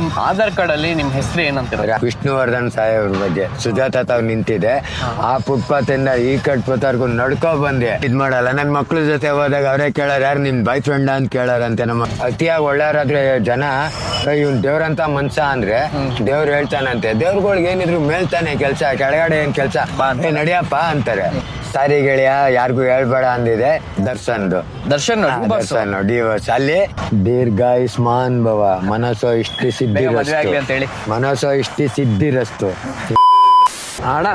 ನಿಮ್ ಆಧಾರ್ ಕಾರ್ಡ್ ಅಲ್ಲಿ ನಿಮ್ ಹೆಸರು ಏನಂತೀರ? ವಿಷ್ಣುವರ್ಧನ್ ಸಾಹೇಬ್ರ ಬಗ್ಗೆ ಸುಜಾತ ತಾವ್ ನಿಂತಿದೆ. ಆ ಫುಟ್ಪಾತ್ ಇಂದ ಈ ಕಟ್ ಪುತ್ತಾರ್ಗು ನಡ್ಕೊ ಬಂದೆ. ಇದ್ ಮಾಡಲ್ಲ. ನನ್ ಮಕ್ಳ ಜೊತೆ ಹೋದಾಗ ಅವರೇ ಕೇಳಾರ, ಯಾರು ನಿಮ್ ಬಾಯ್ ಫ್ರೆಂಡ್ ಅಂತ ಕೇಳಾರಂತೆ. ನಮ್ಮ ಅತಿಯಾಗಿ ಒಳ್ಳೆಯವ್ರಾದ್ರೆ ಜನ ಇವ್ನ್ ದೇವ್ರಂತ ಮನ್ಸ ಅಂದ್ರೆ ದೇವ್ರು ಹೇಳ್ತಾನಂತೆ. ದೇವ್ರಗಳಿಗೆ ಏನಿದ್ರು ಮೇಲ್ತಾನೆ ಕೆಲ್ಸ, ಕೆಳಗಡೆ ಏನ್ ಕೆಲ್ಸ, ನಡಿಯಪ್ಪ ಅಂತಾರೆ. ಸಾರಿ ಗೆಳೆಯ ಯಾರಿಗೂ ಹೇಳ್ಬೇಡ ಅಂದಿದೆ ದರ್ಶನ್ ಡಿವೋರ್ಸ್ ಅಲ್ಲಿ ದೀರ್ಘಾಯುಷ್ಮಾನ್ ಭವ ಮನಸ್ಸೋ ಇಷ್ಟಿ ಸಿದ್ಧಿರಸ್ತು ಅಣ್ಣ.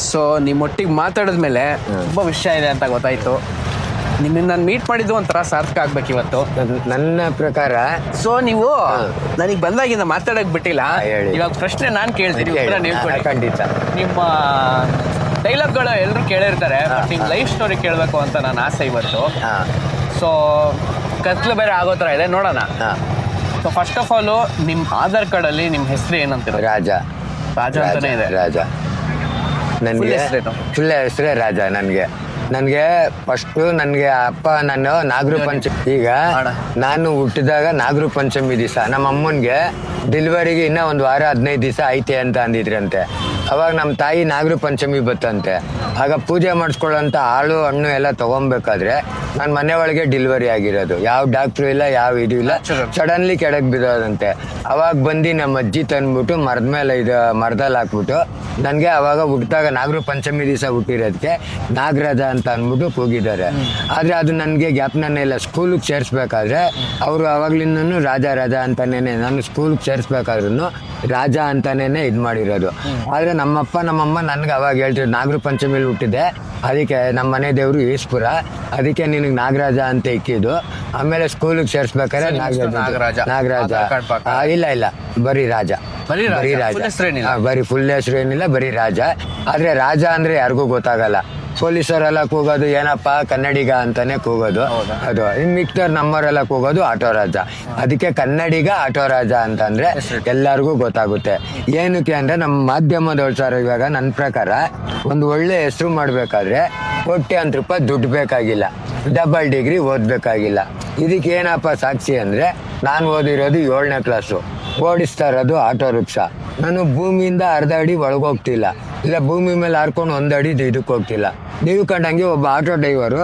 ಸೊ ನಿಮ್ಮೊಟ್ಟಿಗೆ ಮಾತಾಡಿದ್ಮೇಲೆ ತುಂಬಾ ವಿಷಯ ಇದೆ ಅಂತ ಗೊತ್ತಾಯ್ತು. ನಿಮ್ಮನ್ನ ನಾನು ಮೀಟ್ ಮಾಡಿದ್ದು ಒಂಥರ ಸಾರ್ಥಕ ಆಗ್ಬೇಕು ಇವತ್ತು ನನ್ನ ಪ್ರಕಾರ. ಸೊ ನೀವು ನನಗೆ ಬಂದಾಗಿಂದ ಮಾತಾಡಕ್ ಬಿಟ್ಟಿಲ್ಲ. ಇವಾಗ ಪ್ರಶ್ನೆ ನಾನ್ ಕೇಳ್ತೀನಿ, ಉತ್ತರ ನೀವು ಕೊಡಿ. ಖಂಡಿತ. ನಿಮ್ಮ ಡೈಲಾಗ್ಗಳು ಎಲ್ಲರೂ ಕೇಳಿರ್ತಾರೆ, ಬಟ್ ನಿಮ್ಮ ಲೈಫ್ ಸ್ಟೋರಿ ಕೇಳಬೇಕು ಅಂತ ನನ್ನ ಆಸೆ ಇವತ್ತು. ಸೊ ಕತ್ಲು ಬೇರೆ ಆಗೋ ಥರ ಇದೆ, ನೋಡೋಣ. ಸೊ ಫಸ್ಟ್ ಆಫ್ ಆಲ್ ನಿಮ್ಮ ಆಧಾರ್ ಕಾರ್ಡ್ ಅಲ್ಲಿ ನಿಮ್ಮ ಹೆಸರು ಏನಂತೀರ? ರಾಜ ಅಂತಾನೆ ಇದೆ. ರಾಜ ನನಗೆ ಫುಲ್ ಹೆಸರೇ ರಾಜ. ನನಗೆ ಫಸ್ಟು ನನಗೆ ಅಪ್ಪ ನಾನು ನಾಗರ ಪಂಚಮಿ, ಈಗ ನಾನು ಹುಟ್ಟಿದಾಗ ನಾಗರ ಪಂಚಮಿ ದಿವಸ ನಮ್ಮ ಅಮ್ಮನಿಗೆ ಡೆಲಿವರಿಗೆ ಇನ್ನೂ 1 ವಾರ 15 ದಿವಸ ಐತೆ ಅಂತ ಅಂದಿದ್ರಂತೆ. ಅವಾಗ ನಮ್ಮ ತಾಯಿ ನಾಗರ ಪಂಚಮಿ ಬತ್ತಂತೆ. ಆಗ ಪೂಜೆ ಮಾಡಿಸ್ಕೊಳ್ಳೋಂಥ ಹಾಳು ಹಣ್ಣು ಎಲ್ಲ ತೊಗೊಬೇಕಾದ್ರೆ ನನ್ನ ಮನೆ ಒಳಗೆ ಡೆಲಿವರಿ ಆಗಿರೋದು. ಯಾವ ಡಾಕ್ಟ್ರು ಇಲ್ಲ, ಯಾವ ಇದು ಇಲ್ಲ. ಸಡನ್ಲಿ ಕೆಳಗೆ ಬಿದ್ದೋದಂತೆ. ಅವಾಗ ಬಂದು ನಮ್ಮ ಅಜ್ಜಿ ತಂದ್ಬಿಟ್ಟು ಮರದ ಮೇಲೆ ಮರದಲ್ಲಿ ಹಾಕ್ಬಿಟ್ಟು ನನಗೆ ಅವಾಗ ಹುಟ್ಟಿದಾಗ ನಾಗರ ಪಂಚಮಿ ದಿವಸ ಹುಟ್ಟಿರೋದಕ್ಕೆ ನಾಗರಾಜ ಅಂತ ಅಂದ್ಬಿಟ್ಟು ಕೂಗಿದ್ದಾರೆ. ಆದರೆ ಅದು ನನಗೆ ಜ್ಞಾಪನನೇ ಇಲ್ಲ. ಸ್ಕೂಲಿಗೆ ಸೇರಿಸ್ಬೇಕಾದ್ರೆ ಅವರು ಅವಾಗ್ಲಿಂದನೂ ರಾಜ ಅಂತಾನೇ, ನಾನು ಸ್ಕೂಲಿಗೆ ಸೇರಿಸ್ಬೇಕಾದ್ರೂ ರಾಜ ಅಂತಾನೇ ಇದು ಮಾಡಿರೋದು. ಆದರೆ ನಮ್ಮಪ್ಪ ನಮ್ಮಮ್ಮ ನನಗೆ ಅವಾಗ ಹೇಳ್ತಿದ್ರು, ನಾಗರ ಪಂಚಮಿಲಿ ಹುಟ್ಟಿದೆ, ಅದಕ್ಕೆ ನಮ್ಮ ಮನೆ ದೇವರು ಈಶ್ಪುರ, ಅದಕ್ಕೆ ನಿನಗೆ ನಾಗರಾಜ ಅಂತ ಇಕ್ಕಿದ್ದು. ಆಮೇಲೆ ಸ್ಕೂಲಿಗೆ ಸೇರಿಸ್ಬೇಕಾದ್ರೆ ನಾಗರಾಜ ಇಲ್ಲ ಬರೀ ರಾಜ, ಬರೀ ಫುಲ್ ಹೆಸರು ಏನಿಲ್ಲ, ಬರೀ ರಾಜ. ಆದರೆ ರಾಜ ಅಂದರೆ ಯಾರಿಗೂ ಗೊತ್ತಾಗಲ್ಲ. ಪೊಲೀಸರೆಲ್ಲ ಕೂಗೋದು ಏನಪ್ಪ ಕನ್ನಡಿಗ ಅಂತಾನೆ ಕೂಗೋದು. ಅದು ಇನ್ನು ಮಿಕ್ತರ್ ನಮ್ಮವರೆಲ್ಲ ಕೂಗೋದು ಆಟೋ ರಾಜ. ಅದಕ್ಕೆ ಕನ್ನಡಿಗ ಆಟೋ ರಾಜ ಅಂತಂದ್ರೆ ಎಲ್ಲರಿಗೂ ಗೊತ್ತಾಗುತ್ತೆ. ಏನಕ್ಕೆ ಅಂದ್ರೆ ನಮ್ಮ ಮಾಧ್ಯಮದವ್ರು ಸರ್, ಇವಾಗ ನನ್ನ ಪ್ರಕಾರ ಒಂದು ಒಳ್ಳೆ ಹೆಸರು ಮಾಡಬೇಕಾದ್ರೆ ₹1,00,000 ದುಡ್ಡು ಬೇಕಾಗಿಲ್ಲ, ಡಬಲ್ ಡಿಗ್ರಿ ಓದಬೇಕಾಗಿಲ್ಲ. ಇದಕ್ಕೆ ಏನಪ್ಪ ಸಾಕ್ಷಿ ಅಂದರೆ ನಾನು ಓದಿರೋದು 7ನೇ ಕ್ಲಾಸು, ಓಡಿಸ್ತಾ ಇರೋದು ಆಟೋ ರಿಕ್ಷಾ. ನಾನು ಭೂಮಿಯಿಂದ ಅರ್ಧ ಅಡಿ ಒಳಗೋಗ್ತಿಲ್ಲ, ಇಲ್ಲ ಭೂಮಿ ಮೇಲೆ ಹಾರ್ಕೊಂಡು 1 ಅಡಿ ಇದಕ್ಕೆ ಹೋಗ್ತಿಲ್ಲ. ನೀವು ಕಂಡಂಗೆ ಒಬ್ಬ ಆಟೋ ಡ್ರೈವರು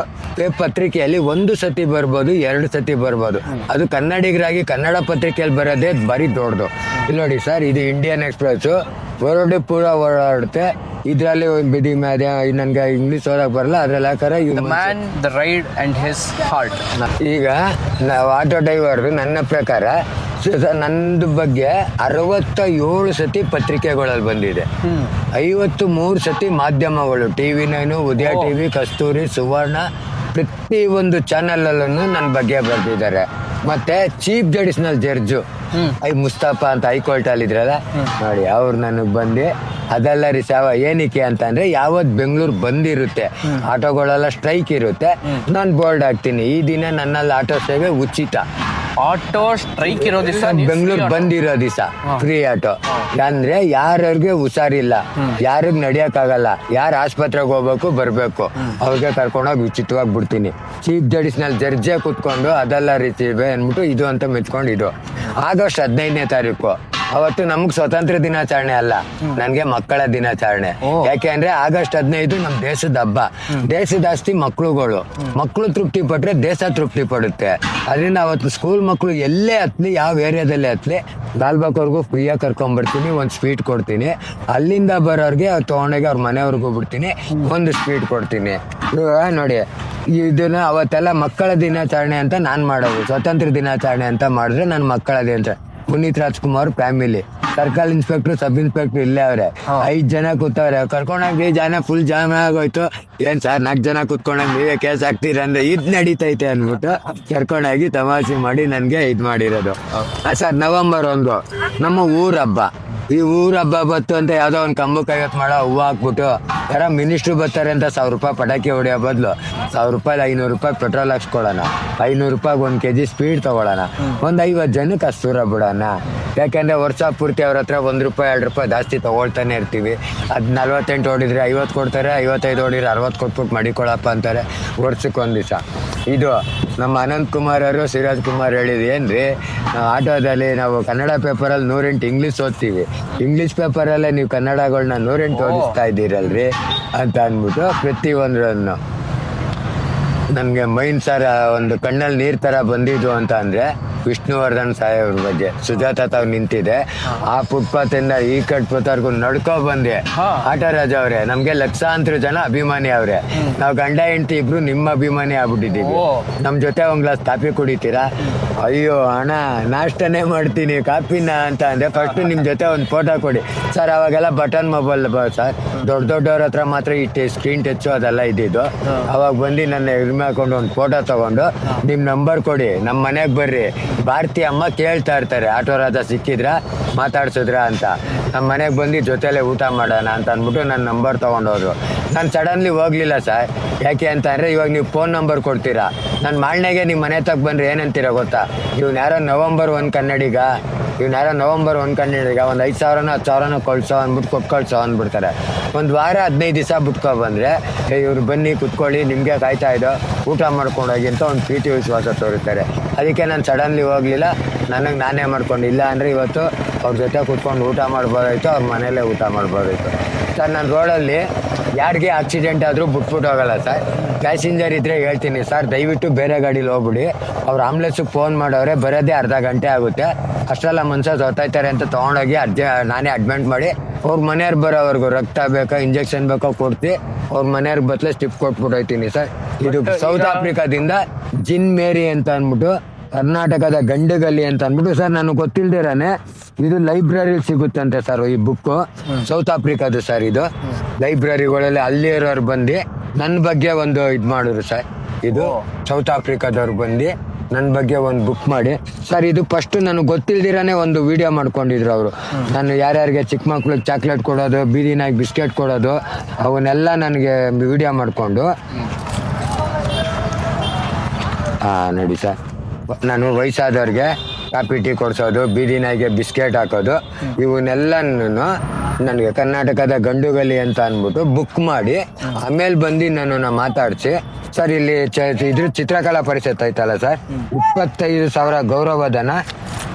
ಪತ್ರಿಕೆಯಲ್ಲಿ 1 ಸತಿ ಬರ್ಬೋದು, 2 ಸತಿ ಬರ್ಬೋದು. ಅದು ಕನ್ನಡಿಗರಾಗಿ ಕನ್ನಡ ಪತ್ರಿಕೆಯಲ್ಲಿ ಬರೋದೇ ಬರೀ ದೊಡ್ಡದು. ಇಲ್ಲಿ ನೋಡಿ ಸರ್, ಇದು ಇಂಡಿಯನ್ ಎಕ್ಸ್ಪ್ರೆಸ್ಸು ಪೂರ ಓಡಾಡುತ್ತೆ. ಇದರಲ್ಲಿ ಬಿದಿ ಮ್ಯಾದೆ ನನಗೆ ಇಂಗ್ಲೀಷ್ ಓದಕ್ಕೆ ಬರಲ್ಲ, ಅದ್ರಲ್ಲಿ ಹಾಕಾರ ಈಗ ನಾವು ಆಟೋ ಡ್ರೈವರ್. ನನ್ನ ಪ್ರಕಾರ ನಂದು ಬಗ್ಗೆ 67 ಸತಿ ಪತ್ರಿಕೆಗಳಲ್ಲಿ ಬಂದಿದೆ, 53 ಸತಿ ಮಾಧ್ಯಮಗಳು, TV9, ಉದಯ TV, ಕಸ್ತೂರಿ, ಸುವರ್ಣ, ಪ್ರತಿಯೊಂದು ಚಾನಲಲ್ಲೂ ನನ್ನ ಬಗ್ಗೆ ಬರ್ತಿದ್ದಾರೆ. ಮತ್ತೆ ಚೀಫ್ ಜಡಿಷನಲ್ ಜಡ್ಜು ಮುಸ್ತಫಾ ಅಂತ ಹೈಕೋರ್ಟ್ ಅಲ್ಲಿ ಇದ್ರಲ್ಲ ನೋಡಿ, ಅವ್ರು ನನಗೆ ಬಂದು ಅದೆಲ್ಲ ರಿಸಾವ ಏನಕ್ಕೆ ಅಂತಂದ್ರೆ, ಯಾವತ್ತು ಬೆಂಗಳೂರು ಬಂದಿರುತ್ತೆ, ಆಟೋಗಳೆಲ್ಲ ಸ್ಟ್ರೈಕ್ ಇರುತ್ತೆ, ನಾನು ಬೋರ್ಡ್ ಹಾಕ್ತೀನಿ, ಈ ದಿನ ನನ್ನಲ್ಲಿ ಆಟೋ ಸೇವೆ ಉಚಿತ. ಆಟೋ ಸ್ಟ್ರೈಕ್ ಇರೋ ದಿವಸ, ಬೆಂಗಳೂರು ಬಂದಿರೋ ದಿವಸ ಫ್ರೀ ಆಟೋ. ಅಂದ್ರೆ ಯಾರಿಗೆ ಹುಷಾರಿಲ್ಲ, ಯಾರಿಗ್ ನಡಿಯಕ್ಕಾಗಲ್ಲ, ಯಾರು ಆಸ್ಪತ್ರೆಗೆ ಹೋಗ್ಬೇಕು ಬರ್ಬೇಕು, ಅವ್ರಿಗೆ ಕರ್ಕೊಂಡೋಗಿ ಉಚಿತವಾಗಿ ಬಿಡ್ತೀನಿ. ಚೀಫ್ ಜಡಿಷನಲ್ ಜಡ್ಜೆ ಕುತ್ಕೊಂಡು ಅದೆಲ್ಲ ರೀತಿ ಅಂದ್ಬಿಟ್ಟು ಇದು ಅಂತ ಮೆಚ್ಕೊಂಡು ಇದು. ಆಗಸ್ಟ್ 15ನೇ ತಾರೀಕು ಅವತ್ತು ನಮಗ್ ಸ್ವತಂತ್ರ ದಿನಾಚರಣೆ ಅಲ್ಲ, ನನ್ಗೆ ಮಕ್ಕಳ ದಿನಾಚರಣೆ. ಯಾಕೆ ಅಂದ್ರೆ ಆಗಸ್ಟ್ 15 ನಮ್ ದೇಶದ ಹಬ್ಬ. ದೇಶದ ಆಸ್ತಿ ಮಕ್ಳುಗಳು ತೃಪ್ತಿ ಪಟ್ರೆ ದೇಶ ತೃಪ್ತಿ ಪಡುತ್ತೆ. ಅದರಿಂದ ಅವತ್ತು ಸ್ಕೂಲ್ ಮಕ್ಕಳು ಎಲ್ಲೇ ಹತ್ಲಿ, ಯಾವ ಏರಿಯಾದಲ್ಲೇ ಹತ್ಲಿ, ಲಾಲ್ಬಾಗ್ವರೆಗೂ ಫ್ರೀಯಾಗಿ ಕರ್ಕೊಂಡ್ಬರ್ತೀನಿ, ಒಂದು ಸ್ವೀಟ್ ಕೊಡ್ತೀನಿ. ಅಲ್ಲಿಂದ ಬರೋರ್ಗೆ ತಗೊಂಡೋಗಿ ಅವ್ರ ಮನೆಯವ್ರಿಗೂ ಬಿಡ್ತೀನಿ, ಒಂದು ಸ್ವೀಟ್ ಕೊಡ್ತೀನಿ. ನೋಡಿ, ಇದನ್ನ ಅವತ್ತೆಲ್ಲ ಮಕ್ಕಳ ದಿನಾಚರಣೆ ಅಂತ ನಾನು ಮಾಡೋದು, ಸ್ವತಂತ್ರ ದಿನಾಚರಣೆ ಅಂತ ಮಾಡಿದ್ರೆ ನನ್ನ ಮಕ್ಕಳ ದಿನಾಚರಣೆ. Puneeth Rajkumar family, circle inspector, sub inspector ಇಲ್ಲೇ ಅವ್ರೆ, 5 ಜನ ಕೂತವ್ರೆ. ಕರ್ಕೊಂಡೋಗಿ ಜನ ಫುಲ್ ಜಾಮ್ ಆಗೋಯ್ತು. ಏನ್ ಸರ್ 4 ಜನ ಕೂತ್ಕೊಂಡಾಗ ನೀವೇ ಕೇಸ್ ಹಾಕ್ತೀರ ಅಂದ್ರೆ ಇದ್ ನಡೀತೈತೆ ಅಂದ್ಬಿಟ್ಟು ಕರ್ಕೊಂಡೋಗಿ ತಮಾಷೆ ಮಾಡಿ ನನ್ಗೆ ಇದ್ ಮಾಡಿರೋದು. ಸರ್ November 1 ನಮ್ಮ ಊರ ಹಬ್ಬ. ಈ ಊರ ಹಬ್ಬ ಬತ್ತು ಅಂತ ಯಾವ್ದೋ ಒಂದು ಕಂಬಕ್ಕೆ 50 ಮಾಡೋ ಹೂವು ಹಾಕ್ಬಿಟ್ಟು ಯಾರೋ ಮಿನಿಸ್ಟ್ರು ಬರ್ತಾರೆ ಅಂತ ₹1,000 ಪಟಾಕಿ ಹೊಡೆಯೋ ಬದಲು ₹1,000 ₹500 ಪೆಟ್ರೋಲ್ ಹಾಕ್ಸ್ಕೊಳ್ಳೋಣ, ₹500 1 kg ಸ್ಪೀಡ್ ತಗೊಳ್ಳೋಣ, ಒಂದು 50 ಜನಕ್ಕೆ ಅಷ್ಟು ದೂರ ಬಿಡೋಣ. ಯಾಕೆಂದ್ರೆ ವರ್ಷ ಪೂರ್ತಿ ಅವ್ರ ಹತ್ರ ₹1 ₹2 ಜಾಸ್ತಿ ತಗೊಳ್ತಾನೆ ಇರ್ತೀವಿ. ಅದು 48 ಹೊಡಿದ್ರೆ 50 ಕೊಡ್ತಾರೆ, 55 ಹೊಡಿದ್ರೆ 60 ಕೊಟ್ಬಿಟ್ಟು ಮಡಿಕೊಳಪ್ಪ ಅಂತಾರೆ ವರ್ಷಕ್ಕೆ 1 ದಿವಸ. ಇದು ನಮ್ಮ ಅನಂತ್ ಕುಮಾರ್ ಅವರು ಸಿರಾಜ್ ಕುಮಾರ್ ಹೇಳಿದ್ದು ಏನ್ರಿ, ಆಟೋದಲ್ಲಿ ನಾವು ಕನ್ನಡ ಪೇಪರಲ್ಲಿ 108 ಇಂಗ್ಲೀಷ್ ಓದ್ತೀವಿ, ಇಂಗ್ಲೀಷ್ ಪೇಪರಲ್ಲೇ ನೀವು ಕನ್ನಡಗಳನ್ನ 108 ಓದಿಸ್ತಾ ಇದ್ದೀರಲ್ರಿ ಅಂತ ಅಂದ್ಬಿಟ್ಟು ಪ್ರತಿಯೊಂದನ್ನು ನನಗೆ ಮೈನ್ ಸರ ಒಂದು ಕಣ್ಣಲ್ಲಿ ನೀರು ಥರ ಬಂದಿದ್ದು ಅಂತ ಅಂದರೆ ವಿಷ್ಣುವರ್ಧನ್ ಸಾಹೇಬ್ರ ಬಗ್ಗೆ. ಸುಜಾತ ತಾವು ನಿಂತಿದೆ, ಆ ಫುಟ್ಪಾತಿಂದ ಈ ಕಟ್ಪುತ್ತರ್ಗು ನಡ್ಕೊ ಬಂದೆ. ಆಟೋರಾಜ ಅವರೇ, ನಮಗೆ ಲಕ್ಷಾಂತರ ಜನ ಅಭಿಮಾನಿ ಅವ್ರೆ, ನಾವು ಗಂಡ ಹೆಂಡತಿ ಇಬ್ರು ನಿಮ್ಮ ಅಭಿಮಾನಿ ಆಗ್ಬಿಟ್ಟಿದ್ದೀವಿ. ನಮ್ಮ ಜೊತೆ ಒಂದು ಗ್ಲಾಸ್ ಕಾಫಿ ಕುಡಿತೀರಾ? ಅಯ್ಯೋ ಅಣ್ಣ, ನಾಷ್ಟನೇ ಮಾಡ್ತೀನಿ, ಕಾಫಿನ ಅಂತ ಅಂದರೆ ಫಸ್ಟು ನಿಮ್ಮ ಜೊತೆ ಒಂದು ಫೋಟೋ ಕೊಡಿ ಸರ್. ಅವಾಗೆಲ್ಲ ಬಟನ್ ಮೊಬೈಲ್ ಸರ್, ದೊಡ್ಡವ್ರ ಹತ್ರ ಮಾತ್ರ ಈ ಸ್ಕ್ರೀನ್ ಟಚ್ಚು ಅದೆಲ್ಲ ಇದ್ದಿದ್ದು. ಅವಾಗ ಬಂದು ನನ್ನ ಇರ್ಮೆ ಹಾಕೊಂಡು ಒಂದು ಫೋಟೋ ತೊಗೊಂಡು ನಿಮ್ಮ ನಂಬರ್ ಕೊಡಿ, ನಮ್ಮ ಮನೆಗೆ ಬರ್ರಿ, ಭಾರತಿ ಅಮ್ಮ ಕೇಳ್ತಾ ಇರ್ತಾರೆ ಆಟೋರಾಜ ಸಿಕ್ಕಿದ್ರ ಮಾತಾಡ್ಸಿದ್ರ ಅಂತ. ನಮ್ಮ ಮನೆಗೆ ಬಂದು ಜೊತೆಲೇ ಊಟ ಮಾಡೋಣ ಅಂತ ಅಂದ್ಬಿಟ್ಟು ನನ್ನ ನಂಬರ್ ತೊಗೊಂಡೋದ್ರು. ನಾನು ಸಡನ್ಲಿ ಹೋಗ್ಲಿಲ್ಲ ಸರ್. ಯಾಕೆ ಅಂತ ಅಂದರೆ, ಇವಾಗ ನೀವು ಫೋನ್ ನಂಬರ್ ಕೊಡ್ತೀರಾ, ನಾನು ಮಾಳ್ನೆಗೆ ನಿಮ್ಮ ಮನೆ ತಗ ಬಂದರೆ ಏನಂತೀರ ಗೊತ್ತಾ? ಇವ್ನು ಯಾರೋ ನವಂಬರ್ 1 ಕನ್ನಡಿಗ, ನವಂಬರ್ 1 ಕನ್ನಡಿಗ, ಒಂದು 5,000 10,000 ಕಳ್ಸೋ ಅಂದ್ಬಿಟ್ಟು ಕೊಟ್ಟು ಕಳ್ಸೋ ಅಂದ್ಬಿಡ್ತಾರೆ. ಒಂದು ವಾರ 15 ದಿವಸ ಬಿಟ್ಕೊ ಬಂದರೆ, ಇವ್ರು ಬನ್ನಿ ಕುತ್ಕೊಳ್ಳಿ, ನಿಮಗೆ ಕಾಯ್ತಾ ಇದ್ದೋ, ಊಟ ಮಾಡ್ಕೊಂಡೋಗಿ ಅಂತ ಒಂದು ಪ್ರೀತಿ ವಿಶ್ವಾಸ ತೋರಿಸ್ತಾರೆ. ಅದಕ್ಕೆ ನಾನು ಸಡನ್ಲಿ ಹೋಗಲಿಲ್ಲ, ನನಗೆ ನಾನೇ ಮಾಡ್ಕೊಂಡು. ಇಲ್ಲ ಅಂದರೆ ಇವತ್ತು ಅವ್ರ ಜೊತೆ ಕುತ್ಕೊಂಡು ಊಟ ಮಾಡ್ಬೋದಾಯ್ತು, ಅವ್ರ ಮನೇಲೇ ಊಟ ಮಾಡ್ಬೋದಾಯ್ತು ಸರ್. ನಾನು ರೋಡಲ್ಲಿ ಯಾರಿಗೆ ಆಕ್ಸಿಡೆಂಟ್ ಆದರೂ ಬಿಟ್ಬಿಟ್ಟು ಹೋಗಲ್ಲ ಸರ್. ಪ್ಯಾಸೆಂಜರ್ ಇದ್ದರೆ ಹೇಳ್ತೀನಿ ಸರ್, ದಯವಿಟ್ಟು ಬೇರೆ ಗಾಡೀಲಿ ಹೋಗ್ಬಿಡಿ, ಅವ್ರು ಆಂಬುಲೆನ್ಸಿಗೆ ಫೋನ್ ಮಾಡೋರೆ, ಬರೋದೇ ಅರ್ಧ ಗಂಟೆ ಆಗುತ್ತೆ, ಅಷ್ಟೆಲ್ಲ ಮನುಷ್ಯ ಸತ್ತೋಯ್ತಾರೆ ಅಂತ ತೊಗೊಂಡೋಗಿ ನಾನೇ ಅಡ್ಮಿಟ್ ಮಾಡಿ ಅವ್ರ ಮನೆಯವ್ರು ಬರೋವರೆಗೂ ರಕ್ತ ಬೇಕಾ ಇಂಜೆಕ್ಷನ್ ಬೇಕೋ ಕೊಡ್ತಿ, ಅವ್ರ ಮನೆಯವ್ರಿಗೆ ಬತ್ತಲೆ ಸ್ಟಿಪ್ ಕೊಟ್ಬಿಟ್ಟೋಯ್ತೀನಿ ಸರ್. ಇದು ಸೌತ್ ಆಫ್ರಿಕಾದಿಂದ ಜಿನ್ ಮೇರಿ ಅಂತ ಅಂದ್ಬಿಟ್ಟು, ಕರ್ನಾಟಕದ ಗಂಡುಗಲ್ಲಿ ಅಂತ ಅಂದ್ಬಿಟ್ಟು ಸರ್. ನನಗೆ ಗೊತ್ತಿಲ್ದಿರಾನೆ ಇದು ಲೈಬ್ರರಿ ಸಿಗುತ್ತಂತೆ ಸರ್ ಈ ಬುಕ್ಕು, ಸೌತ್ ಆಫ್ರಿಕಾದು ಸರ್. ಇದು ಲೈಬ್ರರಿಗಳಲ್ಲಿ ಅಲ್ಲಿ ಇರೋರು ಬಂದು ನನ್ನ ಬಗ್ಗೆ ಒಂದು ಇದು ಮಾಡಿದ್ರು ಸರ್. ಇದು ಸೌತ್ ಆಫ್ರಿಕಾದವ್ರು ಬಂದು ನನ್ನ ಬಗ್ಗೆ ಒಂದು ಬುಕ್ ಮಾಡಿ ಸರ್. ಇದು ಫಸ್ಟು ನನಗೆ ಗೊತ್ತಿಲ್ದಿರಾನೆ ಒಂದು ವಿಡಿಯೋ ಮಾಡ್ಕೊಂಡಿದ್ರು ಅವರು. ನಾನು ಯಾರ್ಯಾರಿಗೆ ಚಿಕ್ಕ ಮಕ್ಳಿಗೆ ಚಾಕ್ಲೇಟ್ ಕೊಡೋದು, ಬೀದಿನಾಗಿ ಬಿಸ್ಕೆಟ್ ಕೊಡೋದು, ಅವನ್ನೆಲ್ಲ ನನಗೆ ವಿಡಿಯೋ ಮಾಡಿಕೊಂಡು ನೋಡಿ ಸರ್. ನಾನು ವಯಸ್ಸಾದವ್ರಿಗೆ ಕಾಫಿ ಟೀ ಕೊಡಿಸೋದು, ಬೀದಿನಾಯಿಗೆ ಬಿಸ್ಕೆಟ್ ಹಾಕೋದು, ಇವನ್ನೆಲ್ಲನೂ ನನಗೆ ಕರ್ನಾಟಕದ ಗಂಡುಗಲಿ ಅಂತ ಅಂದ್ಬಿಟ್ಟು ಬುಕ್ ಮಾಡಿ ಆಮೇಲೆ ಬಂದು ನನ್ನನ್ನು ಮಾತಾಡಿಸಿ ಸರ್. ಇಲ್ಲಿ ಇದ್ರ ಚಿತ್ರಕಲಾ ಪರಿಷತ್ ಐತಲ್ಲ ಸರ್, 25,000 ಗೌರವಧನ,